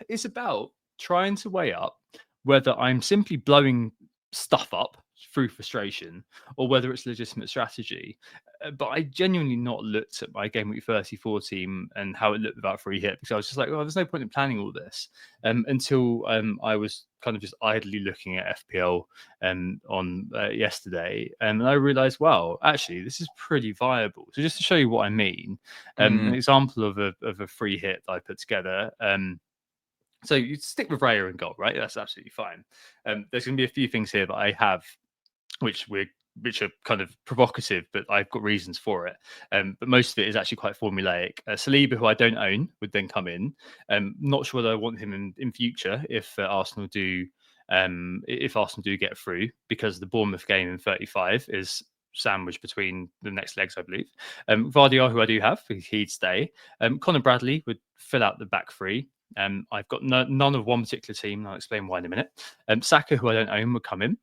it's about trying to weigh up whether I'm simply blowing stuff up through frustration or whether it's legitimate strategy. But I genuinely not looked at my game week 34 team and how it looked without free hit, because I was just like, there's no point in planning all this until I was kind of just idly looking at FPL on yesterday, and I realized, wow, actually this is pretty viable. So just to show you what I mean, an example of a free hit that I put together. So you stick with Raya in goal, right? That's absolutely fine. There's going to be a few things here that I have which are kind of provocative, but I've got reasons for it. But most of it is actually quite formulaic. Saliba, who I don't own, would then come in. Not sure whether I want him in future if Arsenal do get through, because the Bournemouth game in 35 is sandwiched between the next legs, I believe. Vardyar, who I do have, he'd stay. Conor Bradley would fill out the back three. I've got none of one particular team, and I'll explain why in a minute. Saka, who I don't own, would come in.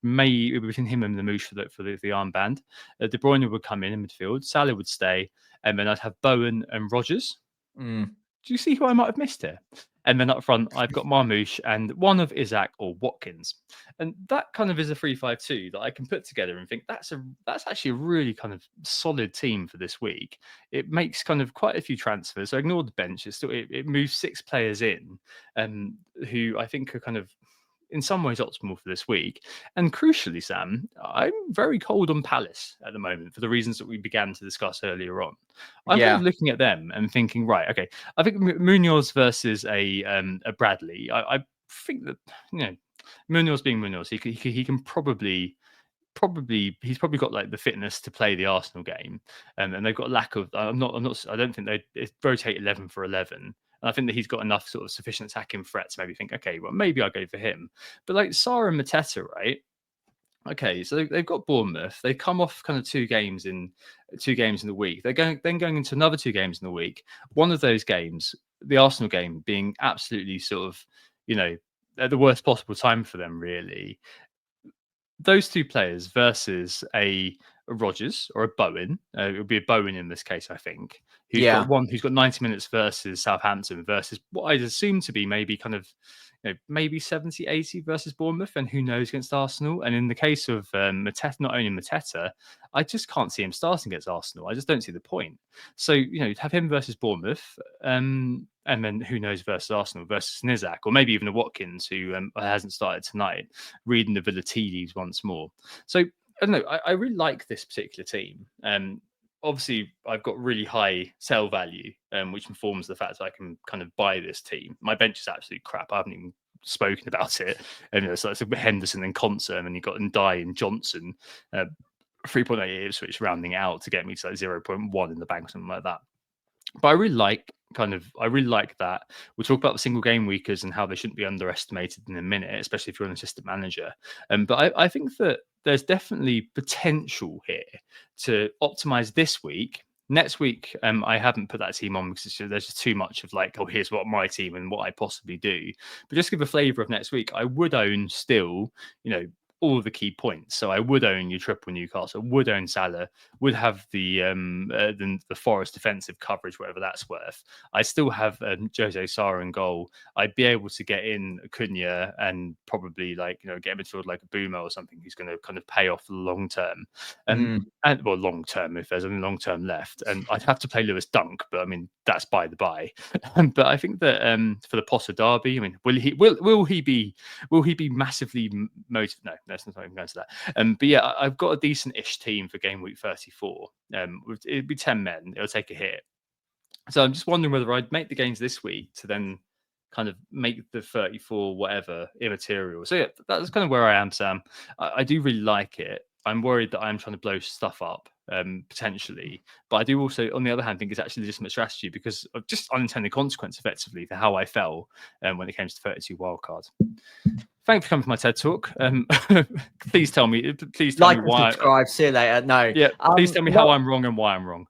May between him and the Moosh for the armband. De Bruyne would come in midfield. Salah would stay, and then I'd have Bowen and Rodgers. Do you see who I might have missed here? And then up front, I've got Marmoush and one of Isaac or Watkins. And that kind of is a 3-5-2 that I can put together and think that's actually a really kind of solid team for this week. It makes kind of quite a few transfers. So ignore the bench. It moves 6 players in who I think are kind of in some ways optimal for this week. And crucially, Sam, I'm very cold on Palace at the moment for the reasons that we began to discuss earlier on. I'm kind of looking at them and thinking, right, okay, I think Munoz versus a Bradley. I think that, you know, Munoz being Munoz, he can probably he's probably got like the fitness to play the Arsenal game, and they've got a lack of. I don't think they rotate 11 for 11. I think that he's got enough sort of sufficient attacking threat to maybe think, okay, well, maybe I'll go for him. But like Sarr and Mateta, right? Okay, so they've got Bournemouth. They come off kind of 2 games in the week. They're going into another 2 games in the week. One of those games, the Arsenal game, being absolutely sort of, you know, at the worst possible time for them, really. Those 2 players versus a Rodgers or a Bowen. It would be a Bowen in this case, I think. Who's got 90 minutes versus Southampton versus what I'd assume to be maybe kind of, you know, maybe 70, 80 versus Bournemouth, and who knows against Arsenal. And in the case of Mateta, not only Mateta, I just can't see him starting against Arsenal. I just don't see the point. So, you know, have him versus Bournemouth, and then who knows versus Arsenal versus Nizak, or maybe even a Watkins who hasn't started tonight, reading the Villa tea leaves once more. So I don't know. I really like this particular team. Obviously, I've got really high sell value, which informs the fact that I can kind of buy this team. My bench is absolute crap. I haven't even spoken about it. And you know, so it's Henderson and Concern, and you've got Ndai and Johnson, 3.8 Ipswich rounding out to get me to like 0.1 in the bank, something like that. But I really like that. We'll talk about the single game weekers and how they shouldn't be underestimated in a minute, especially if you're an assistant manager. But I think that there's definitely potential here to optimize this week. Next week, I haven't put that team on because there's just too much of like, oh, here's what my team and what I possibly do. But just to give a flavour of next week, I would own still, you know, all of the key points. So I would own your triple Newcastle, would own Salah, would have the Forest defensive coverage, whatever that's worth. I still have Jose Sarr in goal. I'd be able to get in Cunha and probably like, you know, get a midfield like a Boomer or something who's going to kind of pay off long term. And well, long term if there's any long term left. And I'd have to play Lewis Dunk, but I mean that's by the by. But I think that for the Potter derby, I mean, will he be massively motivated? No. That's not even going to that. But yeah, I've got a decent-ish team for game week 34. It'd be 10 men. It'll take a hit. So I'm just wondering whether I'd make the games this week to then kind of make the 34 whatever immaterial. So yeah, that's kind of where I am, Sam. I do really like it. I'm worried that I'm trying to blow stuff up potentially, but I do also, on the other hand, think it's actually a legitimate strategy because of just unintended consequence, effectively, for how I fell when it came to 32 wildcards. Thanks for coming to my TED Talk. Please tell me why. Subscribe. See you later. No. Yeah. Please tell me how I'm wrong and why I'm wrong.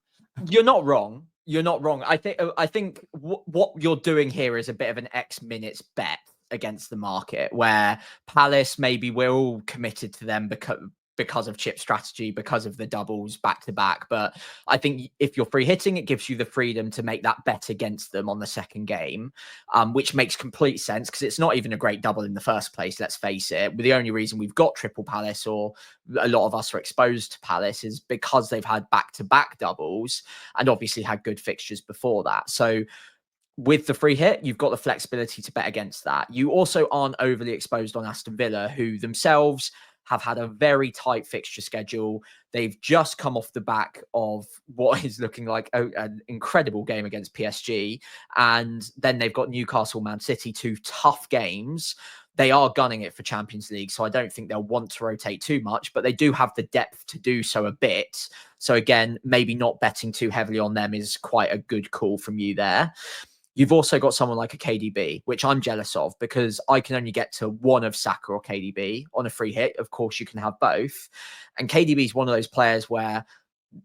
You're not wrong. You're not wrong. I think what you're doing here is a bit of an X minutes bet against the market, where Palace, maybe we're all committed to them because of chip strategy, because of the doubles back to back. But I think if you're free hitting, it gives you the freedom to make that bet against them on the second game, which makes complete sense because it's not even a great double in the first place. Let's face it. The only reason we've got triple Palace, or a lot of us are exposed to Palace, is because they've had back to back doubles and obviously had good fixtures before that. So with the free hit, you've got the flexibility to bet against that. You also aren't overly exposed on Aston Villa, who themselves have had a very tight fixture schedule. They've just come off the back of what is looking like an incredible game against PSG. And then they've got Newcastle, Man City, 2 tough games. They are gunning it for Champions League, so I don't think they'll want to rotate too much, but they do have the depth to do so a bit. So again, maybe not betting too heavily on them is quite a good call from you there. You've also got someone like a KDB, which I'm jealous of because I can only get to one of Saka or KDB on a free hit. Of course, you can have both. And KDB is one of those players where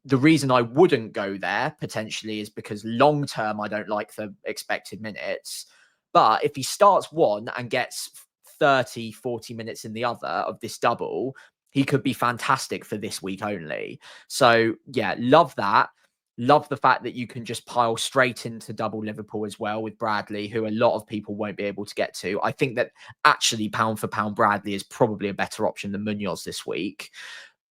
the reason I wouldn't go there potentially is because long term, I don't like the expected minutes. But if he starts one and gets 30, 40 minutes in the other of this double, he could be fantastic for this week only. So yeah, love that. Love the fact that you can just pile straight into double Liverpool as well with Bradley, who a lot of people won't be able to get to. I think that actually pound for pound, Bradley is probably a better option than Munoz this week.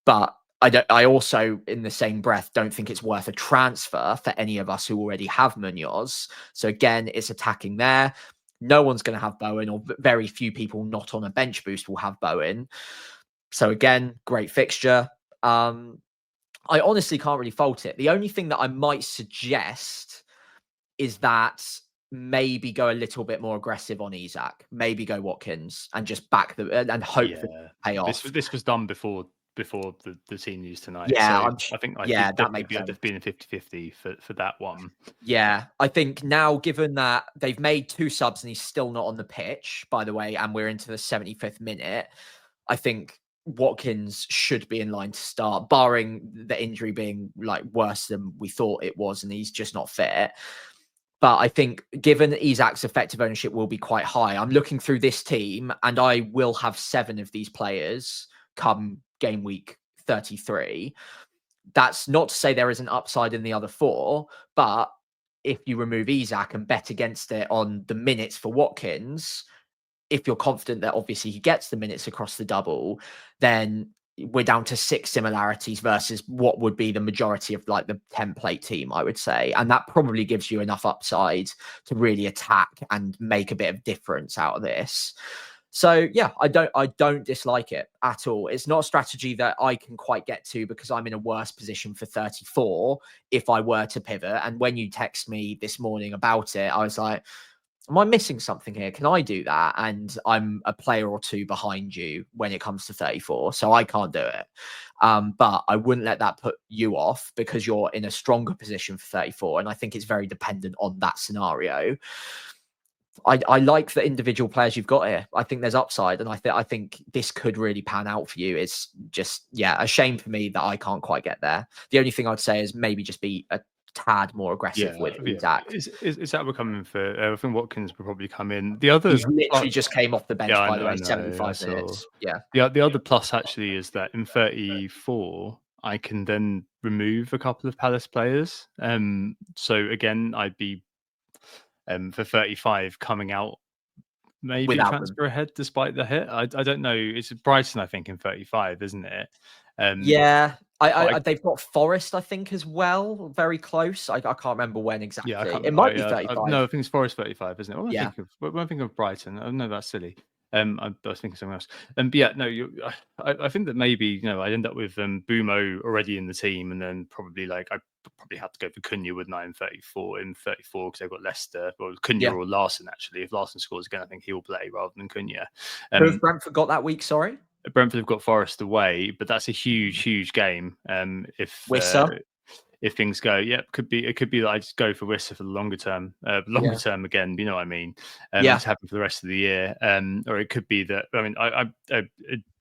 But I also, in the same breath, don't think it's worth a transfer for any of us who already have Munoz. So again, it's attacking there. No one's going to have Bowen, or very few people not on a bench boost will have Bowen. So again, great fixture. I honestly can't really fault it. The only thing that I might suggest is that maybe go a little bit more aggressive on Isak. Maybe go Watkins and just back the and hope that it pay off. This was done before the team news tonight. Yeah, so I think that makes sense. There's been a 50-50 for that one. Yeah, I think now, given that they've made 2 subs and he's still not on the pitch, by the way, and we're into the 75th minute, I think Watkins should be in line to start, barring the injury being like worse than we thought it was, and he's just not fit. But I think given Isak's effective ownership will be quite high, I'm looking through this team and I will have 7 of these players come game week 33. That's not to say there isn't upside in the other 4, but if you remove Isak and bet against it on the minutes for Watkins, if you're confident that obviously he gets the minutes across the double, then we're down to 6 similarities versus what would be the majority of like the template team, I would say. And that probably gives you enough upside to really attack and make a bit of difference out of this. So yeah, I don't dislike it at all. It's not a strategy that I can quite get to because I'm in a worse position for 34 if I were to pivot. And when you text me this morning about it, I was like, am I missing something here? Can I do that? And I'm a player or 2 behind you when it comes to 34, so I can't do it. But I wouldn't let that put you off because you're in a stronger position for 34. And I think it's very dependent on that scenario. I like the individual players you've got here. I think there's upside, and I think this could really pan out for you. It's just, yeah, a shame for me that I can't quite get there. The only thing I'd say is maybe just be a tad more aggressive with Isak. Is that we're coming for? I think Watkins will probably come in. The other, he's literally just came off the bench, by the way, 75 minutes. Yeah. The other plus actually is that in 34, I can then remove a couple of Palace players. So again, I'd be for 35 coming out. Maybe Without transfer ahead despite the hit. I don't know. It's Brighton, I think, in 35, isn't it? Yeah. They've got Forest, I think, as well. Very close. I can't remember when exactly. Yeah, it might be 35. No, I think it's Forest 35, isn't it? When Yeah. I think of Brighton, oh no, that's silly. I was thinking something else. But yeah, no, I think that maybe I end up with Bumo already in the team, and then probably I probably have to go for Cunha, wouldn't I, in 34 because they've got Leicester, or Cunha or Larson actually. If Larson scores again, I think he'll play rather than Cunha. Who have Brentford got that week? Sorry. Brentford have got Forest away, but that's a huge game. If things go, it could be that I just go for Wissa for the longer term. Term again, you know what I mean? It's happened for the rest of the year. Or it could be that, I mean,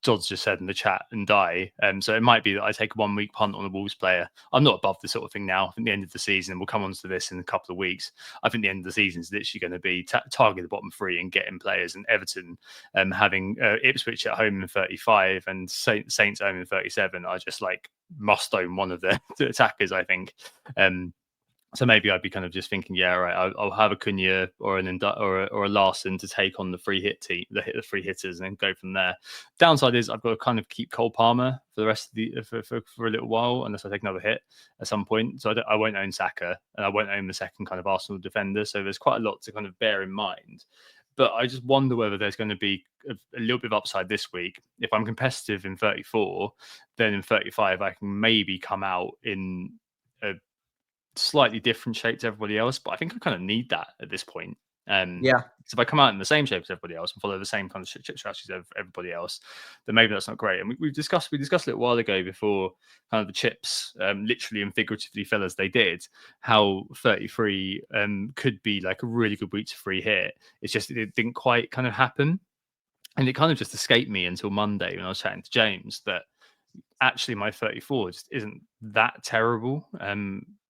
Dodds just said in the chat and die. So it might be that I take a 1 week punt on a Wolves player. I'm not above this sort of thing now. I think the end of the season, we'll come on to this in a couple of weeks. I think the end of the season is literally going to be target the bottom 3 and getting players, and Everton having Ipswich at home in 35 and Saints home in 37 are just must own one of the attackers, I think. So maybe I'd be kind of just thinking, I'll have a Cunha or a Larson to take on the free hit team, the free hitters, and then go from there. Downside is I've got to kind of keep Cole Palmer for the rest of the for a little while, unless I take another hit at some point. So I won't own Saka, and I won't own the second kind of Arsenal defender. So there's quite a lot to kind of bear in mind. But I just wonder whether there's going to be a little bit of upside this week. If I'm competitive in 34, then in 35 I can maybe come out in a slightly different shape to everybody else, but I think I kind of need that at this point. So if I come out in the same shape as everybody else and follow the same kind of chip strategies as everybody else, then maybe that's not great. And we discussed a little while ago before kind of the chips literally and figuratively fell as they did, how 33 could be a really good week to free hit. It's just it didn't quite kind of happen, and it kind of just escaped me until Monday when I was chatting to James that actually my 34 just isn't that terrible.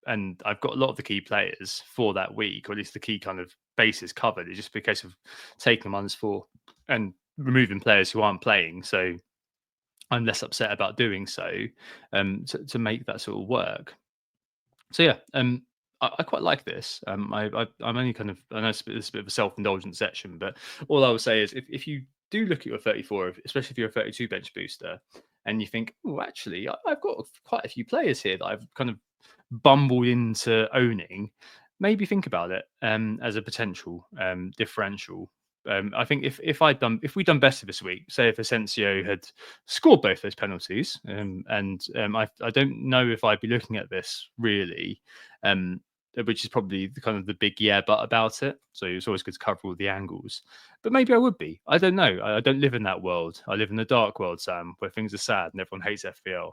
and I've got a lot of the key players for that week, or at least the key kind of bases covered. It's just a case of taking them -4 and removing players who aren't playing. So I'm less upset about doing so, to make that sort of work. So yeah, I quite like this. I'm only kind of, I know it's a bit of a self-indulgent section, but all I would say is if you do look at your 34, especially if you're a 32 bench booster, and you think, oh, actually, I've got quite a few players here that I've kind of bumbled into owning, maybe think about it as a potential differential. I think if we'd done better this week, say if Asensio had scored both those penalties, I don't know if I'd be looking at this really, which is probably the kind of the big but about it. So it's always good to cover all the angles, but maybe I would be. I don't know. I don't live in that world. I live in the dark world, Sam, where things are sad and everyone hates FPL.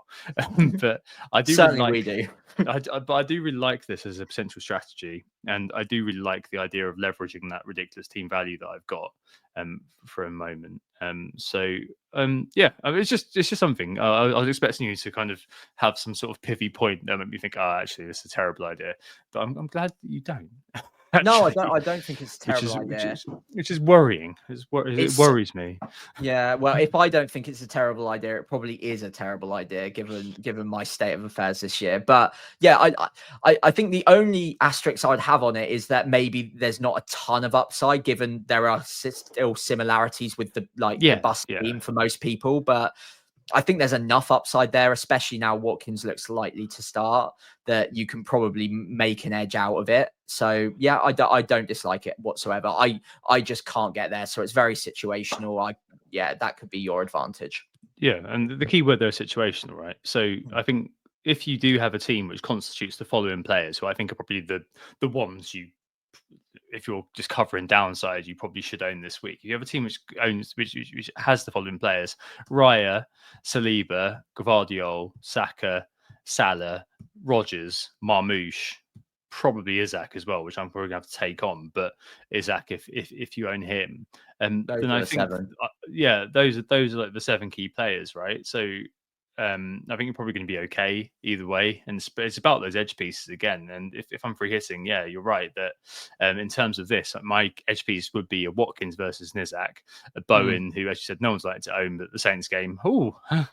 But I do Certainly really we like. do. But I do really like this as a potential strategy, and I do really like the idea of leveraging that ridiculous team value that I've got for a moment. Yeah, I mean, it's just something. I was expecting you to kind of have some sort of pithy point that made me think, oh, actually, this is a terrible idea. But I'm glad that you don't. No, I Actually, don't think it's a terrible idea. which is worrying. It worries me. Yeah, well, if I don't think it's a terrible idea, it probably is a terrible idea given my state of affairs this year. But yeah, I think the only asterisk I'd have on it is that maybe there's not a ton of upside, given there are still similarities with the bus scheme for most people. But I think there's enough upside there, especially now Watkins looks likely to start, that you can probably make an edge out of it. So yeah, I don't dislike it whatsoever. I just can't get there. So it's very situational. That could be your advantage. Yeah, and the key word there is situational, right? So I think if you do have a team which constitutes the following players, who I think are probably the ones you, if you're just covering downside, you probably should own this week. If you have a team which has the following players: Raya, Saliba, Gvardiol, Saka, Salah, Rogers, Marmoush, probably Isaac as well, which I'm probably going to have to take on. But Isaac, if you own him, then I think, those are like the 7 key players, right? So I think you're probably going to be okay either way, and it's about those edge pieces again. And if I'm free hitting, yeah, you're right that in terms of this, my edge piece would be a Watkins versus Nizak, a Bowen, who, as you said, no one's likely to own, but the Saints game,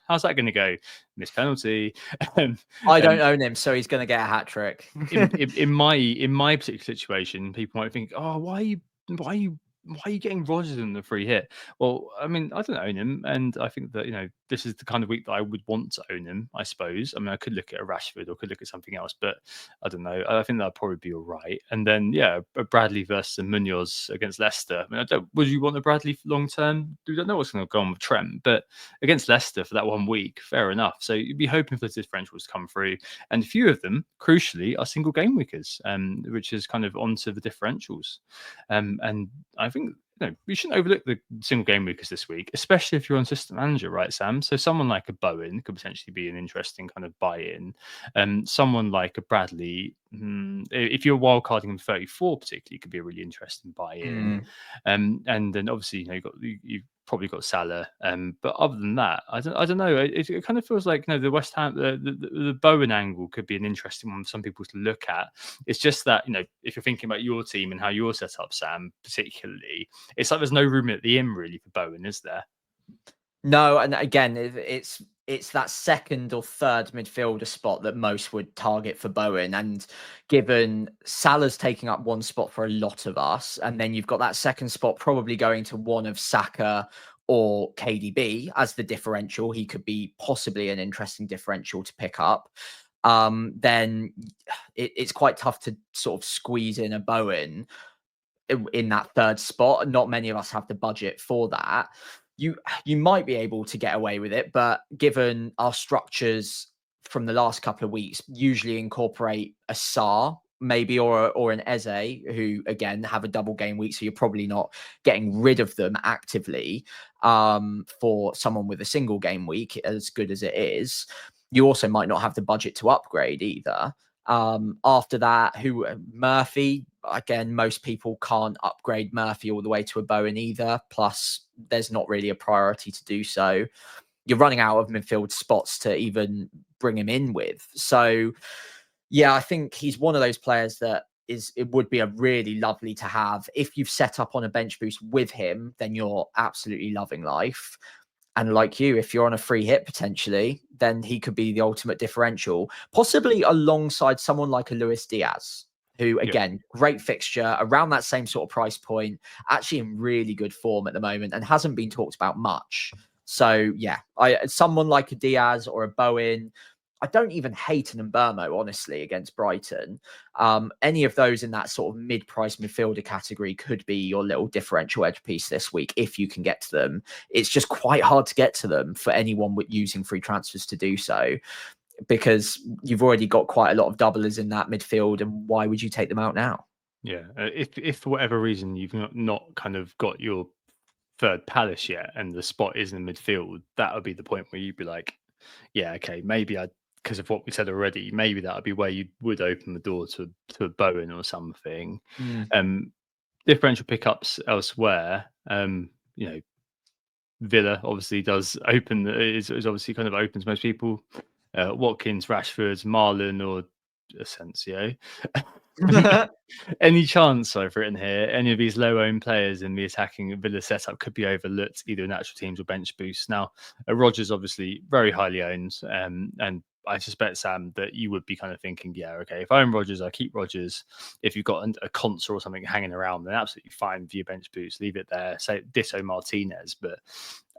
how's that going to go? Missed penalty. I don't own him, so he's going to get a hat trick. in my particular situation, people might think, oh, why are you getting Rodgers in the free hit? Well, I mean, I don't own him, and I think that this is the kind of week that I would want to own him. I suppose. I mean, I could look at a Rashford or could look at something else, but I don't know. I think that'd probably be all right. And then a Bradley versus a Munoz against Leicester. I mean, would you want a Bradley long term? We don't know what's going to go on with Trent, but against Leicester for that 1 week, fair enough. So you'd be hoping for the differentials to come through, and a few of them, crucially, are single game weekers, which is kind of onto the differentials, and I think we shouldn't overlook the single game weekers this week, especially if you're on system manager, right, Sam? So someone like a Bowen could potentially be an interesting kind of buy-in. Someone like a Bradley, if you're wildcarding him 34 particularly, could be a really interesting buy-in. And then obviously you've probably got Salah, but other than that, I don't know. It kind of feels like the West Ham, the Bowen angle could be an interesting one for some people to look at. It's just that if you're thinking about your team and how you're set up, Sam, particularly, it's like there's no room at the inn really for Bowen, is there? No, and again, it's that second or third midfielder spot that most would target for Bowen. And given Salah's taking up one spot for a lot of us, and then you've got that second spot probably going to one of Saka or KDB as the differential, he could be possibly an interesting differential to pick up. Then it's quite tough to sort of squeeze in a Bowen in that third spot. Not many of us have the budget for that. You might be able to get away with it, but given our structures from the last couple of weeks usually incorporate a Sar maybe or an Eze, who again have a double game week, so you're probably not getting rid of them actively for someone with a single game week, as good as it is. You also might not have the budget to upgrade either. After that, Murphy, again, most people can't upgrade Murphy all the way to a Bowen either. Plus, there's not really a priority to do so. You're running out of midfield spots to even bring him in with. So Yeah, I think he's one of those players that it would be a really lovely to have. If you've set up on a bench boost with him, then you're absolutely loving life. And like you, if you're on a free hit potentially, then he could be the ultimate differential, possibly alongside someone like a Luis Diaz, who Yeah. again, great fixture around that same sort of price point, actually in really good form at the moment and hasn't been talked about much. So yeah, someone like a Diaz or a Bowen. I don't even hate an Mbermo, honestly, against Brighton. Any of those in that sort of mid-price midfielder category could be your little differential edge piece this week if you can get to them. It's just quite hard to get to them for anyone with using free transfers to do so, because you've already got quite a lot of doublers in that midfield, and why would you take them out now? Yeah, if for whatever reason you've not kind of got your third Palace yet, and the spot is in the midfield, that would be the point where you'd be like, yeah, okay, maybe because of what we said already, maybe that would be where you would open the door to a Bowen or something. Differential pickups elsewhere. Villa obviously does open, is obviously kind of open to most people. Watkins, Rashford, Marlon, or Asensio. Any chance I've written here, any of these low-owned players in the attacking Villa setup could be overlooked, either in actual teams or bench boosts. Now, Rodgers obviously very highly owned, and I suspect, Sam, that you would be kind of thinking, yeah, okay, if I own Rodgers, I keep Rodgers. If you've got a Consa or something hanging around, then absolutely fine for your bench boost, leave it there. Say ditto Martinez, but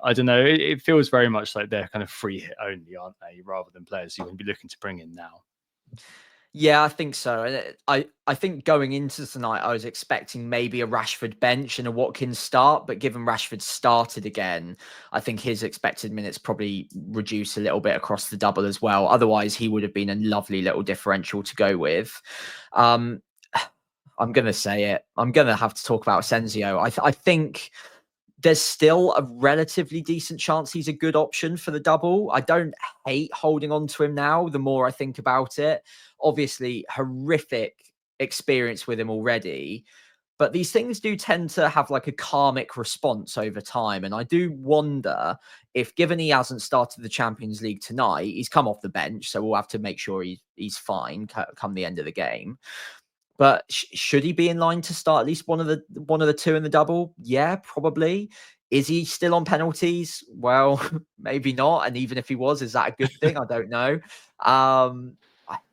I don't know. It feels very much like they're kind of free hit only, aren't they, rather than players you would be looking to bring in now. Yeah, I think so. And I think going into tonight, I was expecting maybe a Rashford bench and a Watkins start, but given Rashford started again, I think his expected minutes probably reduce a little bit across the double as well. Otherwise, he would have been a lovely little differential to go with. I'm going to say it. I'm going to have to talk about Asensio. I think there's still a relatively decent chance he's a good option for the double. I don't hate holding on to him now, the more I think about it. Obviously, horrific experience with him already. But these things do tend to have like a karmic response over time. And I do wonder if, given he hasn't started the Champions League tonight, he's come off the bench. So we'll have to make sure he's fine come the end of the game. But should he be in line to start at least one of the two in the double? Yeah, probably. Is he still on penalties? Well, maybe not. And even if he was, is that a good thing? I don't know.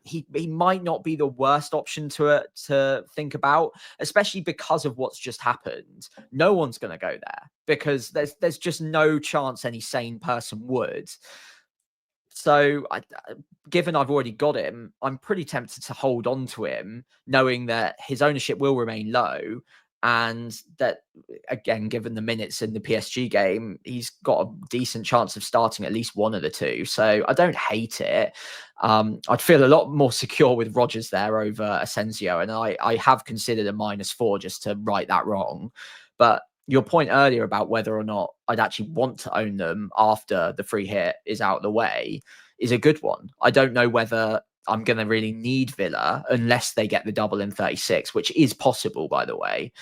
He might not be the worst option to think about, especially because of what's just happened. No one's going to go there because there's just no chance any sane person would. So, given I've already got him, I'm pretty tempted to hold on to him, knowing that his ownership will remain low. And that, again, given the minutes in the PSG game, he's got a decent chance of starting at least one of the two. So I don't hate it. I'd feel a lot more secure with Rodgers there over Asensio. And I have considered a -4 just to right that wrong. But your point earlier about whether or not I'd actually want to own them after the free hit is out of the way is a good one. I don't know whether I'm going to really need Villa unless they get the double in 36, which is possible, by the way.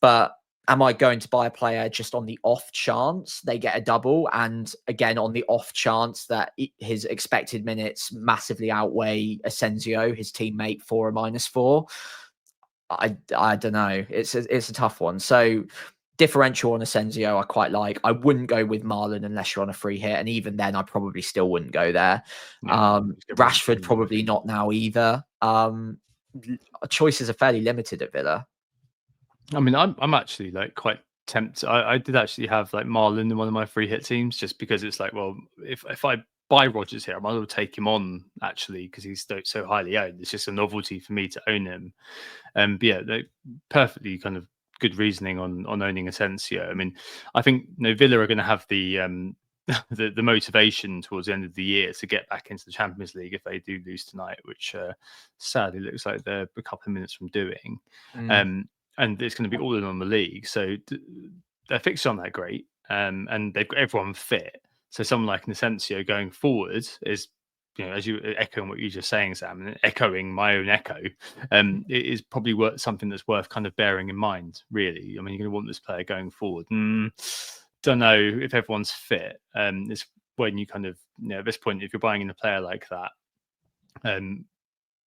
But am I going to buy a player just on the off chance they get a double? And again, on the off chance that his expected minutes massively outweigh Asensio, his teammate, for a -4? I don't know. It's a tough one. So differential on Asensio, I quite like. I wouldn't go with Marlon unless you're on a free hit, and even then, I probably still wouldn't go there. Rashford probably not now either. Choices are fairly limited at Villa. I mean, I'm actually like quite tempted. I did actually have like Marlon in one of my free hit teams, just because it's like, well, if I buy Rodgers here, I might as well take him on actually because he's so highly owned. It's just a novelty for me to own him. But yeah, perfectly kind of good reasoning on owning Asensio. I mean, I think Villa are going to have the the motivation towards the end of the year to get back into the Champions League if they do lose tonight, which sadly looks like they're a couple of minutes from doing. And it's going to be all in on the league, so their fixtures aren't that great, and they've got everyone fit. So someone like Asensio going forward is, as you echoing what you're just saying, Sam, and echoing my own echo, it is probably something that's worth kind of bearing in mind, really. I mean, you're going to want this player going forward. Don't know if everyone's fit. It's when you kind of, at this point, if you're buying in a player like that,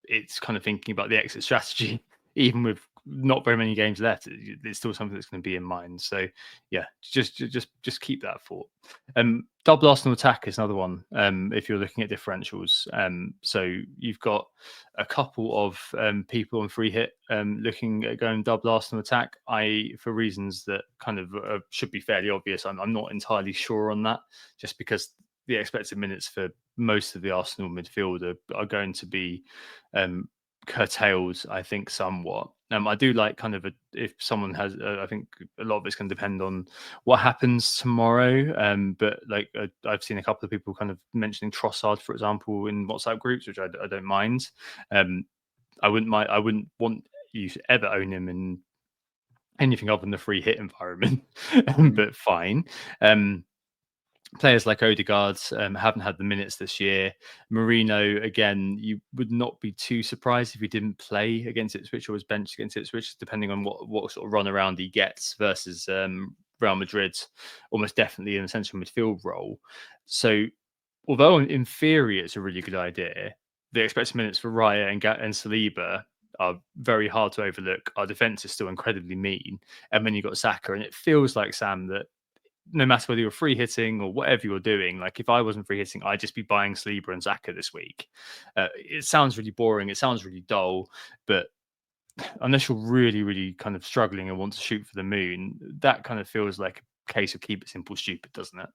it's kind of thinking about the exit strategy, even with not very many games left. It's still something that's going to be in mind. So yeah, just keep that thought. Double Arsenal attack is another one. If you're looking at differentials, so you've got a couple of people on free hit looking at going double Arsenal attack. For reasons that kind of should be fairly obvious, I'm not entirely sure on that, just because the expected minutes for most of the Arsenal midfield are going to be curtailed, I think, somewhat. I do like kind of if someone has, I think a lot of it's going to depend on what happens tomorrow. But like I've seen a couple of people kind of mentioning Trossard, for example, in WhatsApp groups, which I don't mind. I wouldn't want you to ever own him in anything other than the free hit environment, but fine. Players like Odegaard haven't had the minutes this year. Marino, again, you would not be too surprised if he didn't play against Ipswich or was benched against Ipswich, depending on what sort of run around he gets versus Real Madrid, almost definitely in a central midfield role. So, although in theory it's a really good idea, the expected minutes for Raya and Saliba are very hard to overlook. Our defence is still incredibly mean. And then you've got Saka, and it feels like, Sam, that no matter whether you're free hitting or whatever you're doing, like if I wasn't free hitting, I'd just be buying Saliba and Saka this week. It sounds really boring. It sounds really dull, but unless you're really, really kind of struggling and want to shoot for the moon, that kind of feels like a case of keep it simple, stupid, doesn't it?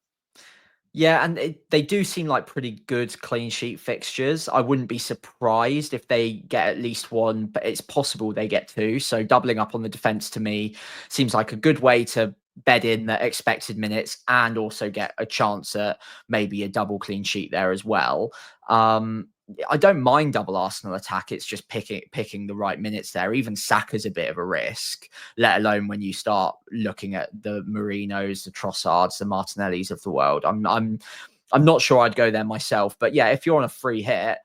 Yeah, and they do seem like pretty good clean sheet fixtures. I wouldn't be surprised if they get at least one, but it's possible they get two. So doubling up on the defense to me seems like a good way to bed in the expected minutes and also get a chance at maybe a double clean sheet there as well. I don't mind double Arsenal attack. It's just picking the right minutes there. Even Saka's a bit of a risk, let alone when you start looking at the Marinos, the Trossards, the Martinellis of the world. I'm not sure I'd go there myself, but yeah, if you're on a free hit,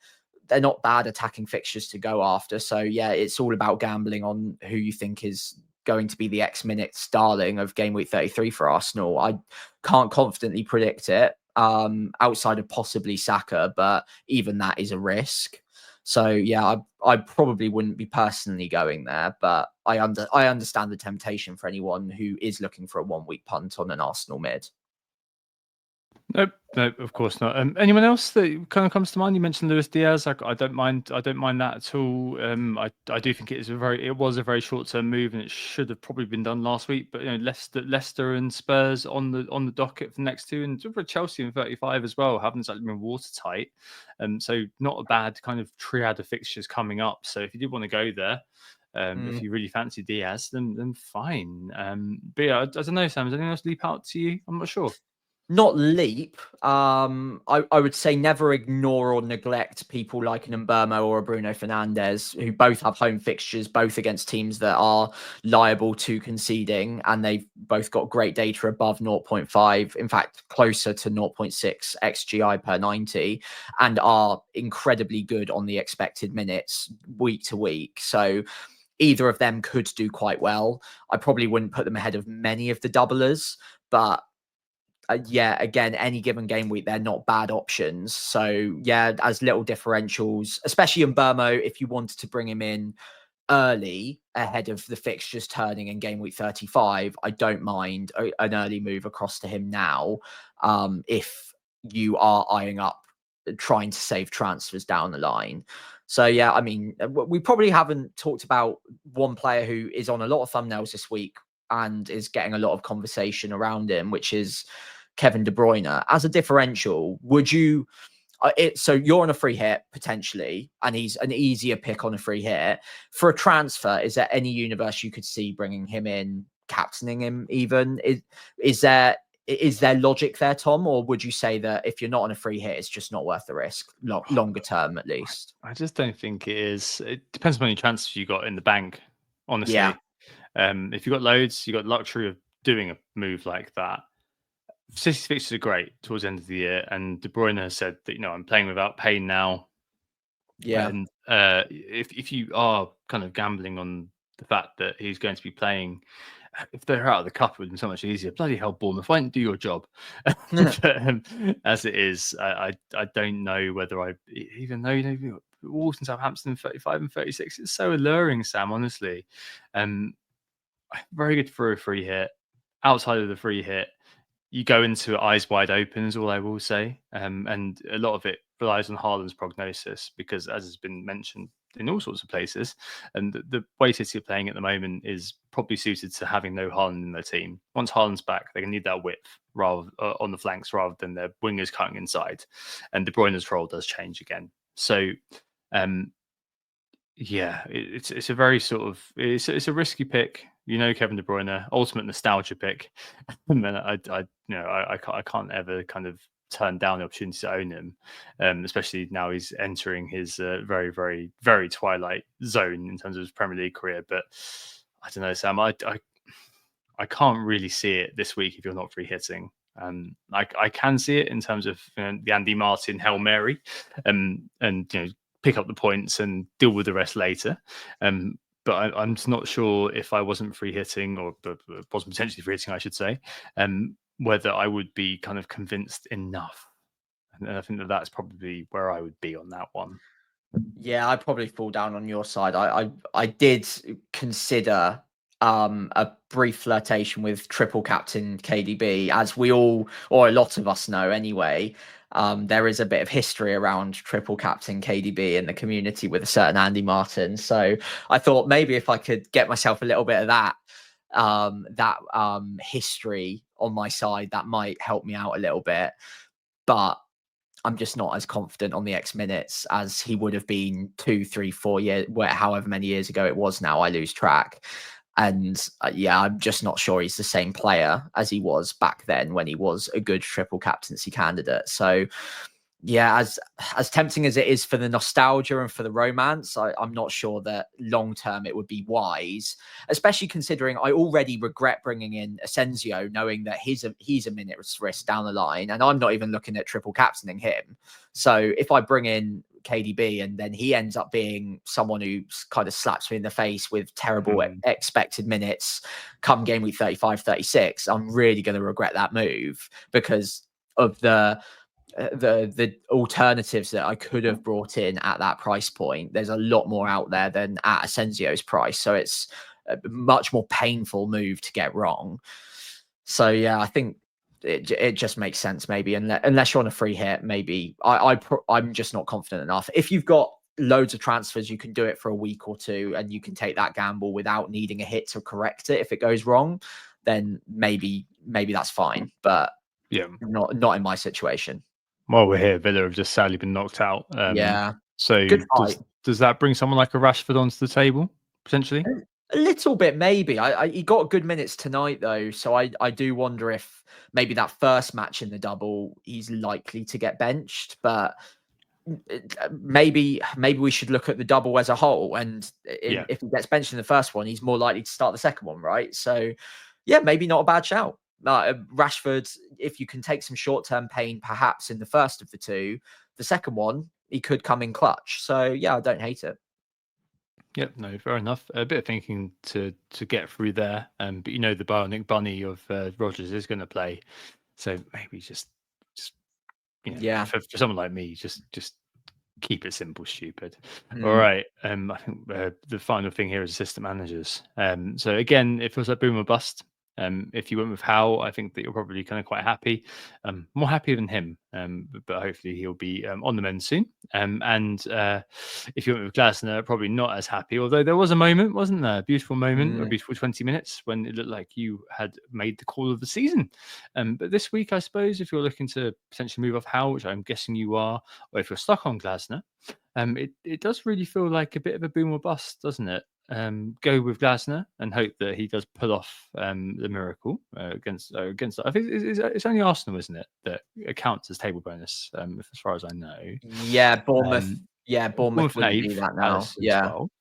they're not bad attacking fixtures to go after. So yeah, it's all about gambling on who you think is going to be the X minutes darling of game week 33 for Arsenal. I can't confidently predict it outside of possibly Saka, but even that is a risk. So yeah, I probably wouldn't be personally going there, but I understand the temptation for anyone who is looking for a 1 week punt on an Arsenal mid. Nope, of course not. Anyone else that kind of comes to mind? You mentioned Luis Diaz. I don't mind that at all. I do think it was a very short term move, and it should have probably been done last week. But Leicester and Spurs on the docket for the next two, and for Chelsea in 35 as well, haven't exactly been watertight. So not a bad kind of triad of fixtures coming up. So if you did want to go there, if you really fancy Diaz, then fine. But yeah, I don't know, Sam. Does anything else leap out to you? I'm not sure. Not leap. I would say never ignore or neglect people like an Mbeumo or a Bruno Fernandes, who both have home fixtures, both against teams that are liable to conceding, and they've both got great data above 0.5, in fact, closer to 0.6 XGI per 90, and are incredibly good on the expected minutes week to week. So either of them could do quite well. I probably wouldn't put them ahead of many of the doublers, but yeah, again, any given game week, they're not bad options. So yeah, as little differentials, especially in Mbeumo, if you wanted to bring him in early ahead of the fixtures turning in game week 35, I don't mind an early move across to him now. If you are eyeing up trying to save transfers down the line. So yeah, I mean, we probably haven't talked about one player who is on a lot of thumbnails this week and is getting a lot of conversation around him, which is Kevin De Bruyne. As a differential, would you so you're on a free hit potentially, and he's an easier pick on a free hit. For a transfer, is there any universe you could see bringing him in, captaining him even? Is there logic there, Tom? Or would you say that if you're not on a free hit, it's just not worth the risk, longer term at least? I just don't think it is. It depends on how many transfers you got in the bank, honestly. Yeah. If you've got loads, you've got the luxury of doing a move like that. City's fixtures are great towards the end of the year, and De Bruyne has said that, I'm playing without pain now. Yeah. And if you are kind of gambling on the fact that he's going to be playing, if they're out of the cup, it would be so much easier. Bloody hell, Bournemouth, why didn't do your job? But, as it is, I don't know whether even though Wolves and Southampton 35 and 36. It's so alluring, Sam, honestly. Very good for a free hit. Outside of the free hit, you go into it eyes wide open, is all I will say. And a lot of it relies on Haaland's prognosis because, as has been mentioned in all sorts of places, and the way City are playing at the moment is probably suited to having no Haaland in their team. Once Haaland's back, they need that width rather on the flanks rather than their wingers cutting inside. And De Bruyne's role does change again. So, yeah, it's a very sort of it's a risky pick. Kevin De Bruyne, ultimate nostalgia pick. And then I can't ever kind of turn down the opportunity to own him, especially now he's entering his very, very, very twilight zone in terms of his Premier League career. But I don't know, Sam. I can't really see it this week if you're not free hitting. I can see it in terms of the Andy Martin Hail Mary, and pick up the points and deal with the rest later. But I'm just not sure if I wasn't free hitting or wasn't potentially free hitting, I should say, whether I would be kind of convinced enough. And I think that's probably where I would be on that one. Yeah, I'd probably fall down on your side. I did consider a brief flirtation with triple captain KDB, as we all, or a lot of us know anyway. There is a bit of history around triple captain KDB in the community with a certain Andy Martin. So I thought maybe if I could get myself a little bit of that history on my side, that might help me out a little bit. But I'm just not as confident on the X minutes as he would have been 2, 3, 4 years, however many years ago it was now. I lose track. And I'm just not sure he's the same player as he was back then when he was a good triple captaincy candidate. So, yeah, as tempting as it is for the nostalgia and for the romance, I'm not sure that long term it would be wise, especially considering I already regret bringing in Asensio, knowing that he's a minute's risk down the line, and I'm not even looking at triple captaining him. So if I bring in KDB and then he ends up being someone who kind of slaps me in the face with terrible expected minutes come game week 35, 36, I'm really going to regret that move because of the alternatives that I could have brought in at that price point. There's a lot more out there than at Asensio's price. So it's a much more painful move to get wrong. So yeah, I think it just makes sense maybe, unless you're on a free hit, maybe I'm just not confident enough. If you've got loads of transfers, you can do it for a week or two and you can take that gamble without needing a hit to correct it. If it goes wrong, then maybe that's fine. But yeah, not in my situation. While we're here, Villa have just sadly been knocked out. So does that bring someone like a Rashford onto the table, potentially? A little bit, maybe. He got good minutes tonight, though. So I do wonder if maybe that first match in the double, he's likely to get benched. But maybe we should look at the double as a whole. And if he gets benched in the first one, he's more likely to start the second one, right? So, yeah, maybe not a bad shout. Rashford, if you can take some short-term pain, perhaps in the first of the two, the second one, he could come in clutch. So, yeah, I don't hate it. Yep, no, fair enough. A bit of thinking to get through there. But the Bionic Bunny of Rodgers is going to play. So maybe just for someone like me, just keep it simple, stupid. All right. I think the final thing here is assistant managers. So again, it feels like boom or bust. If you went with Howe, I think that you're probably kind of quite happy. More happy than him, but hopefully he'll be on the mend soon. And if you went with Glasner, probably not as happy. Although there was a moment, wasn't there? A beautiful moment, a beautiful 20 minutes when it looked like you had made the call of the season. But this week, I suppose, if you're looking to potentially move off Howe, which I'm guessing you are, or if you're stuck on Glasner, it does really feel like a bit of a boom or bust, doesn't it? Go with Glasner and hope that he does pull off the miracle against. I think it's only Arsenal, isn't it, that counts as table bonus, as far as I know. Yeah, Bournemouth. Bournemouth wouldn't do that now. Yeah. Well.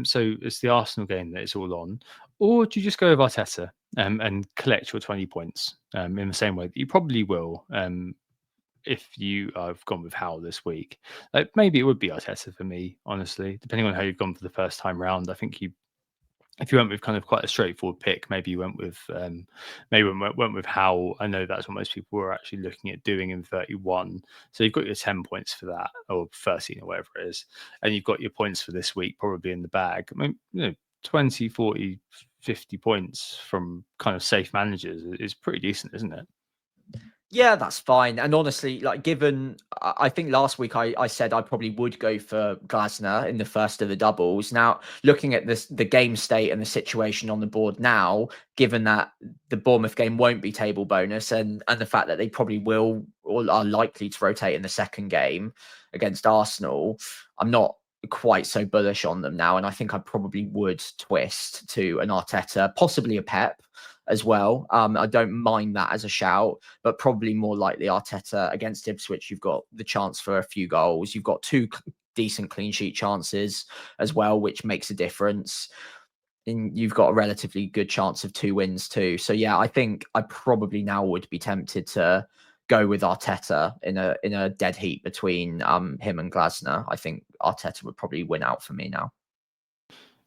So it's the Arsenal game that it's all on, or do you just go with Arteta and collect your 20 points in the same way that you probably will? If you have gone with Howe this week, maybe it would be Arteta for me, honestly, depending on how you've gone for the first time round. I think you if you went with kind of quite a straightforward pick, maybe you went with went with Howl. I know that's what most people were actually looking at doing in 31. So you've got your 10 points for that, or 13 or whatever it is, and you've got your points for this week probably in the bag. I mean, 20, 40, 50 points from kind of safe managers is pretty decent, isn't it? Yeah, that's fine. And honestly, like given, I think last week I said I probably would go for Glasner in the first of the doubles. Now, looking at the game state and the situation on the board now, given that the Bournemouth game won't be table bonus and the fact that they probably will or are likely to rotate in the second game against Arsenal, I'm not quite so bullish on them now. And I think I probably would twist to an Arteta, possibly a Pep as well. I don't mind that as a shout, but probably more likely Arteta against Ipswich. You've got the chance for a few goals. You've got two decent clean sheet chances as well, which makes a difference. And you've got a relatively good chance of 2 wins too. So yeah, I think I probably now would be tempted to go with Arteta in a dead heat between him and Glasner. I think Arteta would probably win out for me now.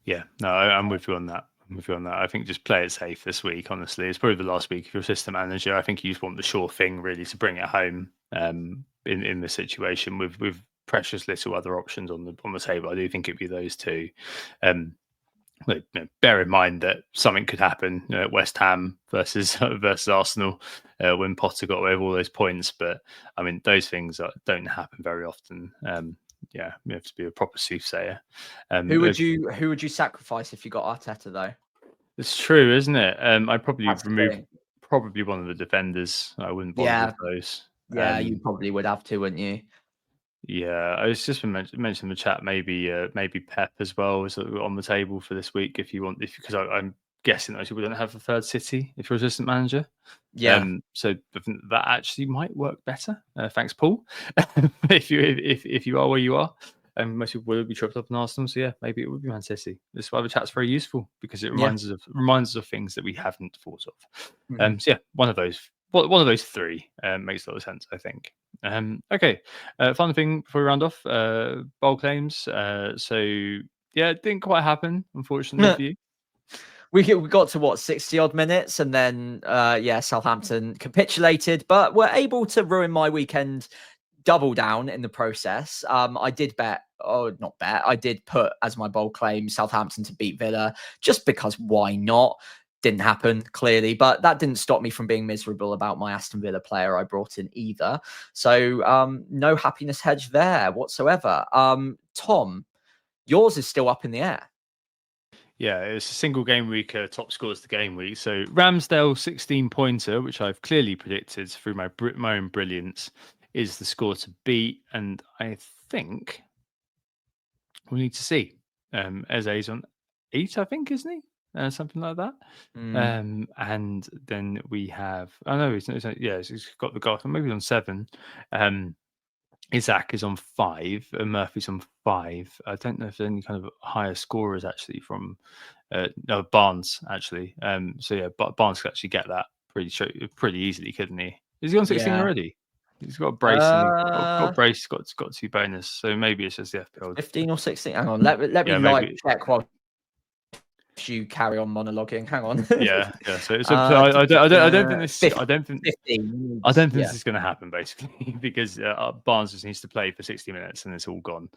Yeah, no, I'm with you on that. I think just play it safe this week. Honestly, it's probably the last week if you're a system manager. I think you just want the sure thing really to bring it home in the situation with precious little other options on the table. I do think it'd be those two. Bear in mind that something could happen at West Ham versus Arsenal when Potter got away with all those points. But I mean, those things don't happen very often. Yeah, you have to be a proper soothsayer. Who would you sacrifice if you got Arteta though? It's true, isn't it? I'd probably remove probably one of the defenders. I wouldn't bother with those. Yeah, you probably would have to, wouldn't you? Yeah, I was just mentioned in the chat. Maybe Pep as well is on the table for this week if you want. Because I'm guessing those people don't have a third city if you're assistant manager. Yeah. So that actually might work better. Thanks, Paul. if you are where you are, and most people will be tripped up in Arsenal. So yeah, maybe it would be Man City. This is why the chat's very useful because it reminds us of things that we haven't thought of. So yeah, one of those three makes a lot of sense, I think. Okay, final thing before we round off, bold claims. So yeah, it didn't quite happen, unfortunately for you. We got to 60 odd minutes, and then Southampton capitulated, but were able to ruin my weekend double down in the process. I did I did put as my bold claim Southampton to beat Villa, just because why not? Didn't happen clearly, but that didn't stop me from being miserable about my Aston Villa player I brought in either. So no happiness hedge there whatsoever. Tom, yours is still up in the air. Yeah, it's a single game week top scores the game week. So Ramsdale 16-pointer, which I've clearly predicted through my own brilliance, is the score to beat. And I think we'll need to see. Eze's on 8, I think, isn't he? Something like that. And then we have, he's got the goal. Maybe on 7. Isaac is on 5, and Murphy's on 5. I don't know if there's any kind of higher scorers actually from Barnes actually. So yeah, but Barnes could actually get that pretty easily, couldn't he? Is he on 16 already? He's got a brace. Got a brace. Got 2 bonus. So maybe it's just the FPL. 15 or 16. Hang on. Let me check while you carry on monologuing. Hang on. Yeah. So I don't think this. 15. I don't think this is going to happen basically because Barnes just needs to play for 60 minutes and it's all gone.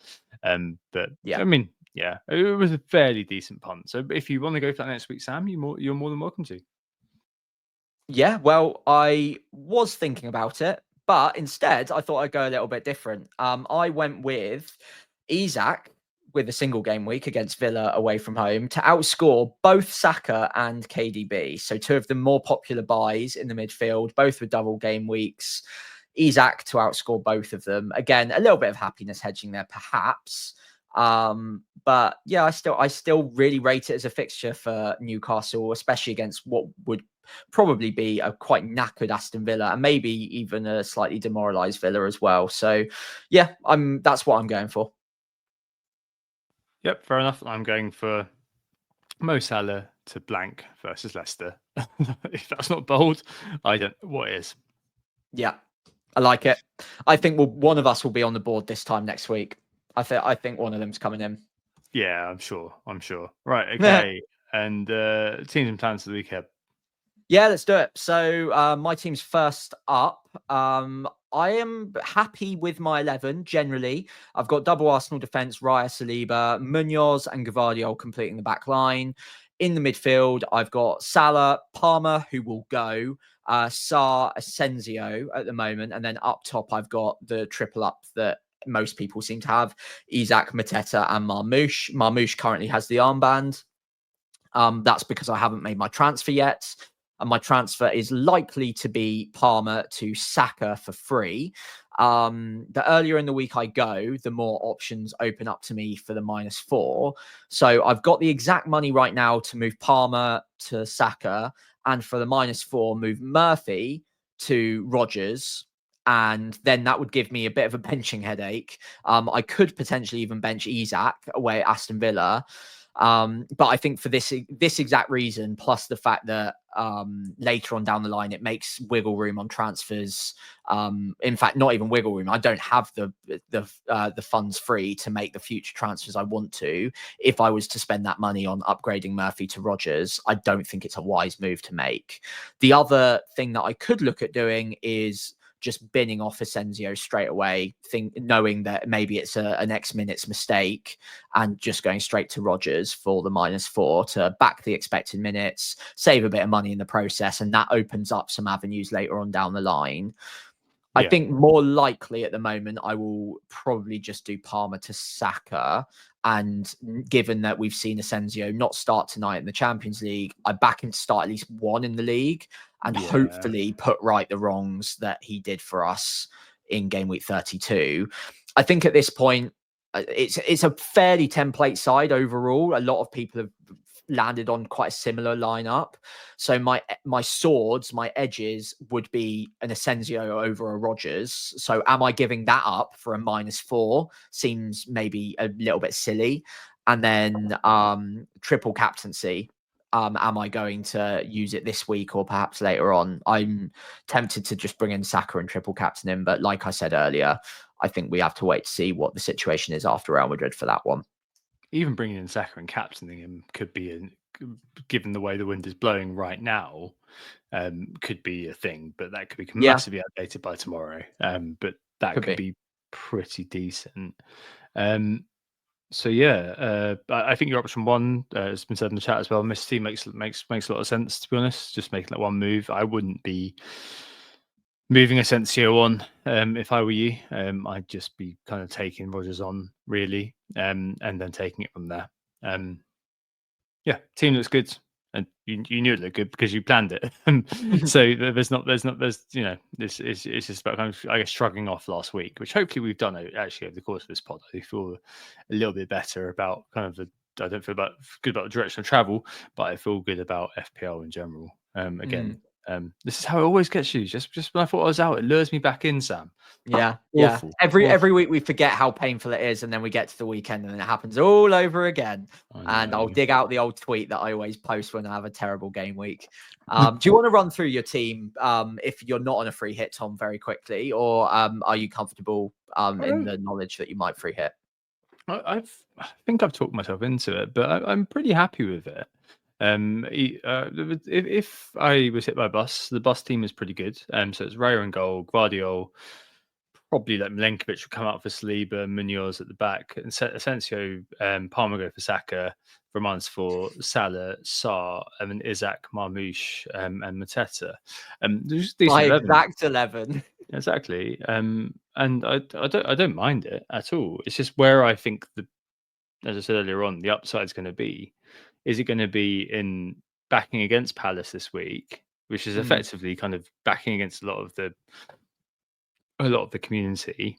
But yeah, I mean, yeah, it was a fairly decent punt. So if you want to go for that next week, Sam, you're more than welcome to. Yeah. Well, I was thinking about it, but instead I thought I'd go a little bit different. I went with Isaac with a single game week against Villa away from home to outscore both Saka and KDB. So 2 of the more popular buys in the midfield, both with double game weeks. Isaac to outscore both of them. Again, a little bit of happiness hedging there, perhaps. But yeah, I still really rate it as a fixture for Newcastle, especially against what would probably be a quite knackered Aston Villa and maybe even a slightly demoralised Villa as well. So yeah, that's what I'm going for. Yep, fair enough. I'm going for Mo Salah to blank versus Leicester. If that's not bold, I don't know what is. Yeah, I like it. I think one of us will be on the board this time next week. I think one of them's coming in. Yeah, I'm sure. Right, okay. and teams and plans for the weekend. Yeah, let's do it. So my team's first up. I am happy with my 11 generally. I've got double Arsenal defence, Raya, Saliba, Munoz and Gvardiol completing the back line. In the midfield, I've got Salah, Palmer, who will go, Sarr, Asensio at the moment. And then up top, I've got the triple up that most people seem to have, Isak, Mateta and Marmoush. Marmoush currently has the armband. That's because I haven't made my transfer yet. And my transfer is likely to be Palmer to Saka for free. The earlier in the week I go, the more options open up to me for the -4. So I've got the exact money right now to move Palmer to Saka, and for the -4, move Murphy to Rodgers. And then that would give me a bit of a benching headache. I could potentially even bench Isak away at Aston Villa. But I think for this exact reason, plus the fact that later on down the line it makes wiggle room on transfers. In fact, not even wiggle room. I don't have the funds free to make the future transfers I want to. If I was to spend that money on upgrading Murphy to Rodgers, I don't think it's a wise move to make. The other thing that I could look at doing is just binning off Asensio straight away, knowing that maybe it's a next minute's mistake, and just going straight to Rodgers for the -4 to back the expected minutes, save a bit of money in the process, and that opens up some avenues later on down the line. I think more likely at the moment, I will probably just do Palmer to Saka. And given that we've seen Asensio not start tonight in the Champions League, I back him to start at least one in the league and hopefully put right the wrongs that he did for us in game week 32. I think at this point, it's a fairly template side overall. A lot of people have landed on quite a similar lineup. So my swords, my edges would be an Asensio over a Rodgers. So am I giving that up for a -4? Seems maybe a little bit silly. And then triple captaincy. Am I going to use it this week or perhaps later on? I'm tempted to just bring in Saka and triple captain him. But like I said earlier, I think we have to wait to see what the situation is after Real Madrid for that one. Even bringing in Saka and captaining him could be, given the way the wind is blowing right now, could be a thing. But that could be massively outdated by tomorrow. But that could be pretty decent. So yeah, I think your option one has been said in the chat as well. Miss T makes a lot of sense, to be honest. Just making that one move. I wouldn't be moving Asensio on if I were you. I'd just be kind of taking Rodgers on really, and then taking it from there. Yeah, team looks good, and you knew it looked good because you planned it. So there's it's just about kind of, I guess, shrugging off last week, which hopefully we've done actually over the course of this pod. I feel a little bit better about kind of I don't feel good about the direction of travel, but I feel good about FPL in general. Again. This is how it always gets you. Just when I thought I was out, it lures me back in, Sam. Yeah, Awful. Every week we forget how painful it is, and then we get to the weekend, and then it happens all over again. And I'll dig out the old tweet that I always post when I have a terrible game week. Do you want to run through your team if you're not on a free hit, Tom, very quickly, or are you comfortable in the knowledge that you might free hit? I think I've talked myself into it, but I'm pretty happy with it. If I was hit by a bus, the bus team is pretty good. So it's Raya in goal, Gvardiol, probably like Milenkovic would come out for Saliba, Munoz at the back, and Asensio, Palmer go for Saka, Romans for Salah, Sarr, and then Isak, Marmoush, and Mateta. My exact 11. Exactly. And I don't mind it at all. It's just where I think as I said earlier on, the upside is going to be. Is it going to be in backing against Palace this week, which is effectively kind of backing against a lot of the community,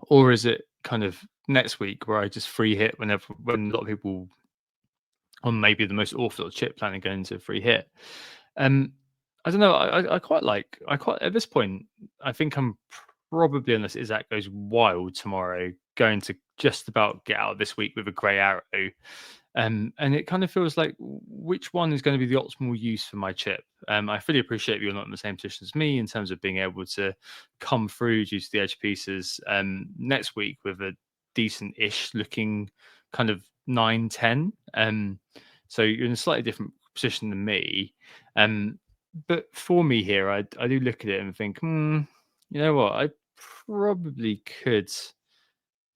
or is it kind of next week where I just free hit when a lot of people on maybe the most orthodox chip planning going into free hit? I don't know. I quite at this point. I think I'm probably, unless Isak goes wild tomorrow, going to just about get out this week with a grey arrow. And it kind of feels like which one is going to be the optimal use for my chip. I fully appreciate you're not in the same position as me in terms of being able to come through due to the edge pieces next week with a decent-ish looking kind of 9-10. So you're in a slightly different position than me. But for me here, I do look at it and think, you know what? I probably could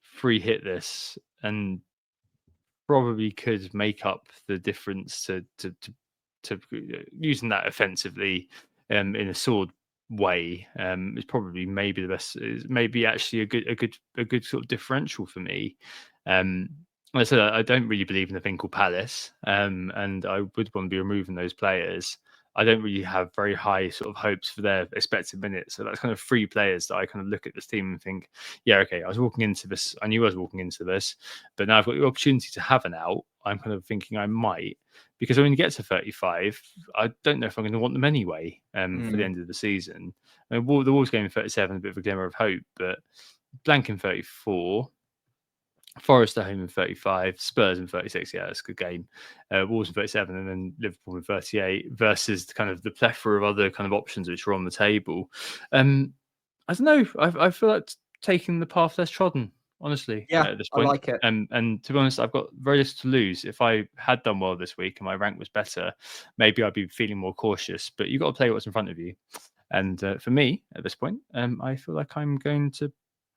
free hit this and probably could make up the difference to using that offensively in a sword way. Is probably maybe the best. Is maybe actually a good sort of differential for me. Like I said, I don't really believe in the thing called Palace, and I would want to be removing those players. I don't really have very high sort of hopes for their expected minutes. So that's kind of 3 players that I kind of look at this team and think, yeah, okay, I was walking into this. I knew I was walking into this, but now I've got the opportunity to have an out. I'm kind of thinking I might, because when you get to 35, I don't know if I'm going to want them anyway for the end of the season. I mean, the Wolves game in 37, a bit of a glimmer of hope, but blank in 34. Forest at home in 35, Spurs in 36. Yeah, that's a good game. Wolves in 37, and then Liverpool in 38 versus kind of the plethora of other kind of options which are on the table. I don't know. I feel like taking the path less trodden, honestly. Yeah, at this point. I like it. And to be honest, I've got very little to lose. If I had done well this week and my rank was better, maybe I'd be feeling more cautious. But you've got to play what's in front of you. And for me, at this point, I feel like I'm going to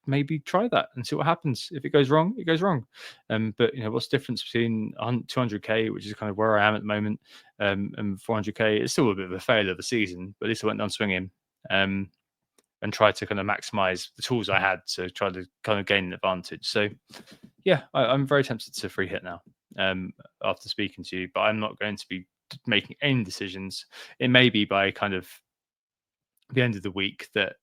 maybe try that and see what happens. If it goes wrong, it goes wrong. But what's the difference between 200k, which is kind of where I am at the moment, and 400k? It's still a bit of a failure of the season, but at least I went down swinging and tried to kind of maximize the tools I had to try to kind of gain an advantage. So yeah, I'm very tempted to free hit now after speaking to you, but I'm not going to be making any decisions. It may be by kind of the end of the week that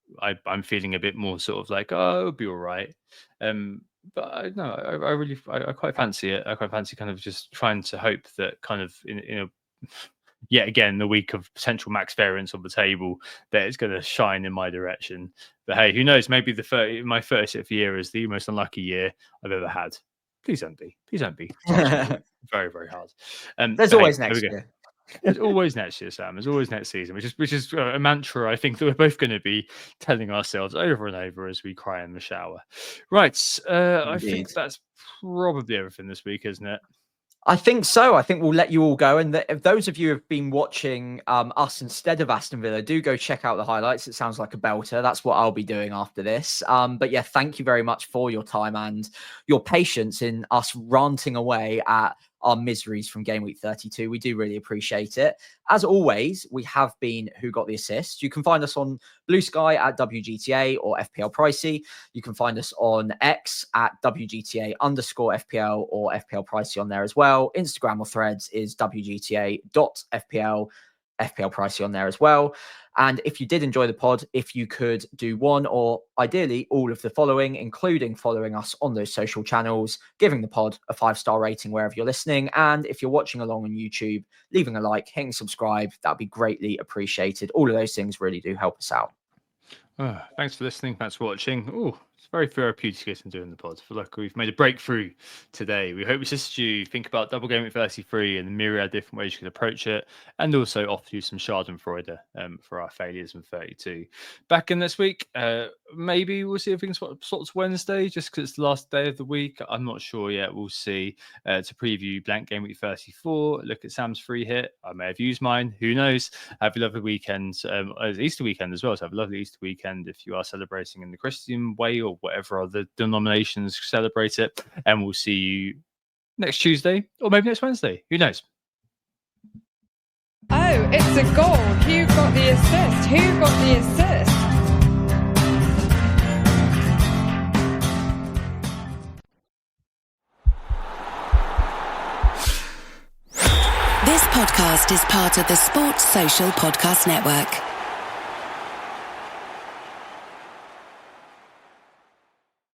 I'm feeling a bit more sort of like, oh, it'll be all right. But I quite fancy it. I quite fancy kind of just trying to hope that kind of in a yet again the week of potential max variance on the table that it's going to shine in my direction. But hey, who knows? Maybe my 36th year is the most unlucky year I've ever had. Please don't be. Very, very hard. There's always next year. There's always next year, Sam. There's always next season, which is a mantra I think that we're both going to be telling ourselves over and over as we cry in the shower. Right. I think that's probably everything this week, isn't it? I think so. I think we'll let you all go. And if those of you who have been watching us instead of Aston Villa, do go check out the highlights. It sounds like a belter. That's what I'll be doing after this. But yeah, thank you very much for your time and your patience in us ranting away at our miseries from game week 32. We do really appreciate it. As always, we have been Who Got the Assist. You can find us on Blue Sky at WGTA or FPL Pricey. You can find us on X at WGTA_FPL or FPL Pricey on there as well. Instagram or Threads is WGTA.FPL. FPL Pricey on there as well. And if you did enjoy the pod, if you could do one or ideally all of the following, including following us on those social channels, giving the pod a 5-star rating wherever you're listening. And if you're watching along on YouTube, leaving a like, hitting subscribe, that'd be greatly appreciated. All of those things really do help us out. Thanks for listening. Thanks for watching. Oh, it's very therapeutic in doing the pod. I feel like we've made a breakthrough today. We hope we assist you think about double game at 33 and the myriad different ways you can approach it, and also offer you some schadenfreude for our failures in 32. Back in this week, maybe we'll see if we can slot Wednesday just because it's the last day of the week. I'm not sure yet. We'll see. To preview blank game week 34, look at Sam's free hit. I may have used mine. Who knows? Have a lovely weekend. It's Easter weekend as well. So have a lovely Easter weekend if you are celebrating in the Christian way or whatever other denominations celebrate it. And we'll see you next Tuesday or maybe next Wednesday. Who knows? Oh, it's a goal. Who got the assist? Who got the assist? This podcast is part of the Sports Social Podcast Network.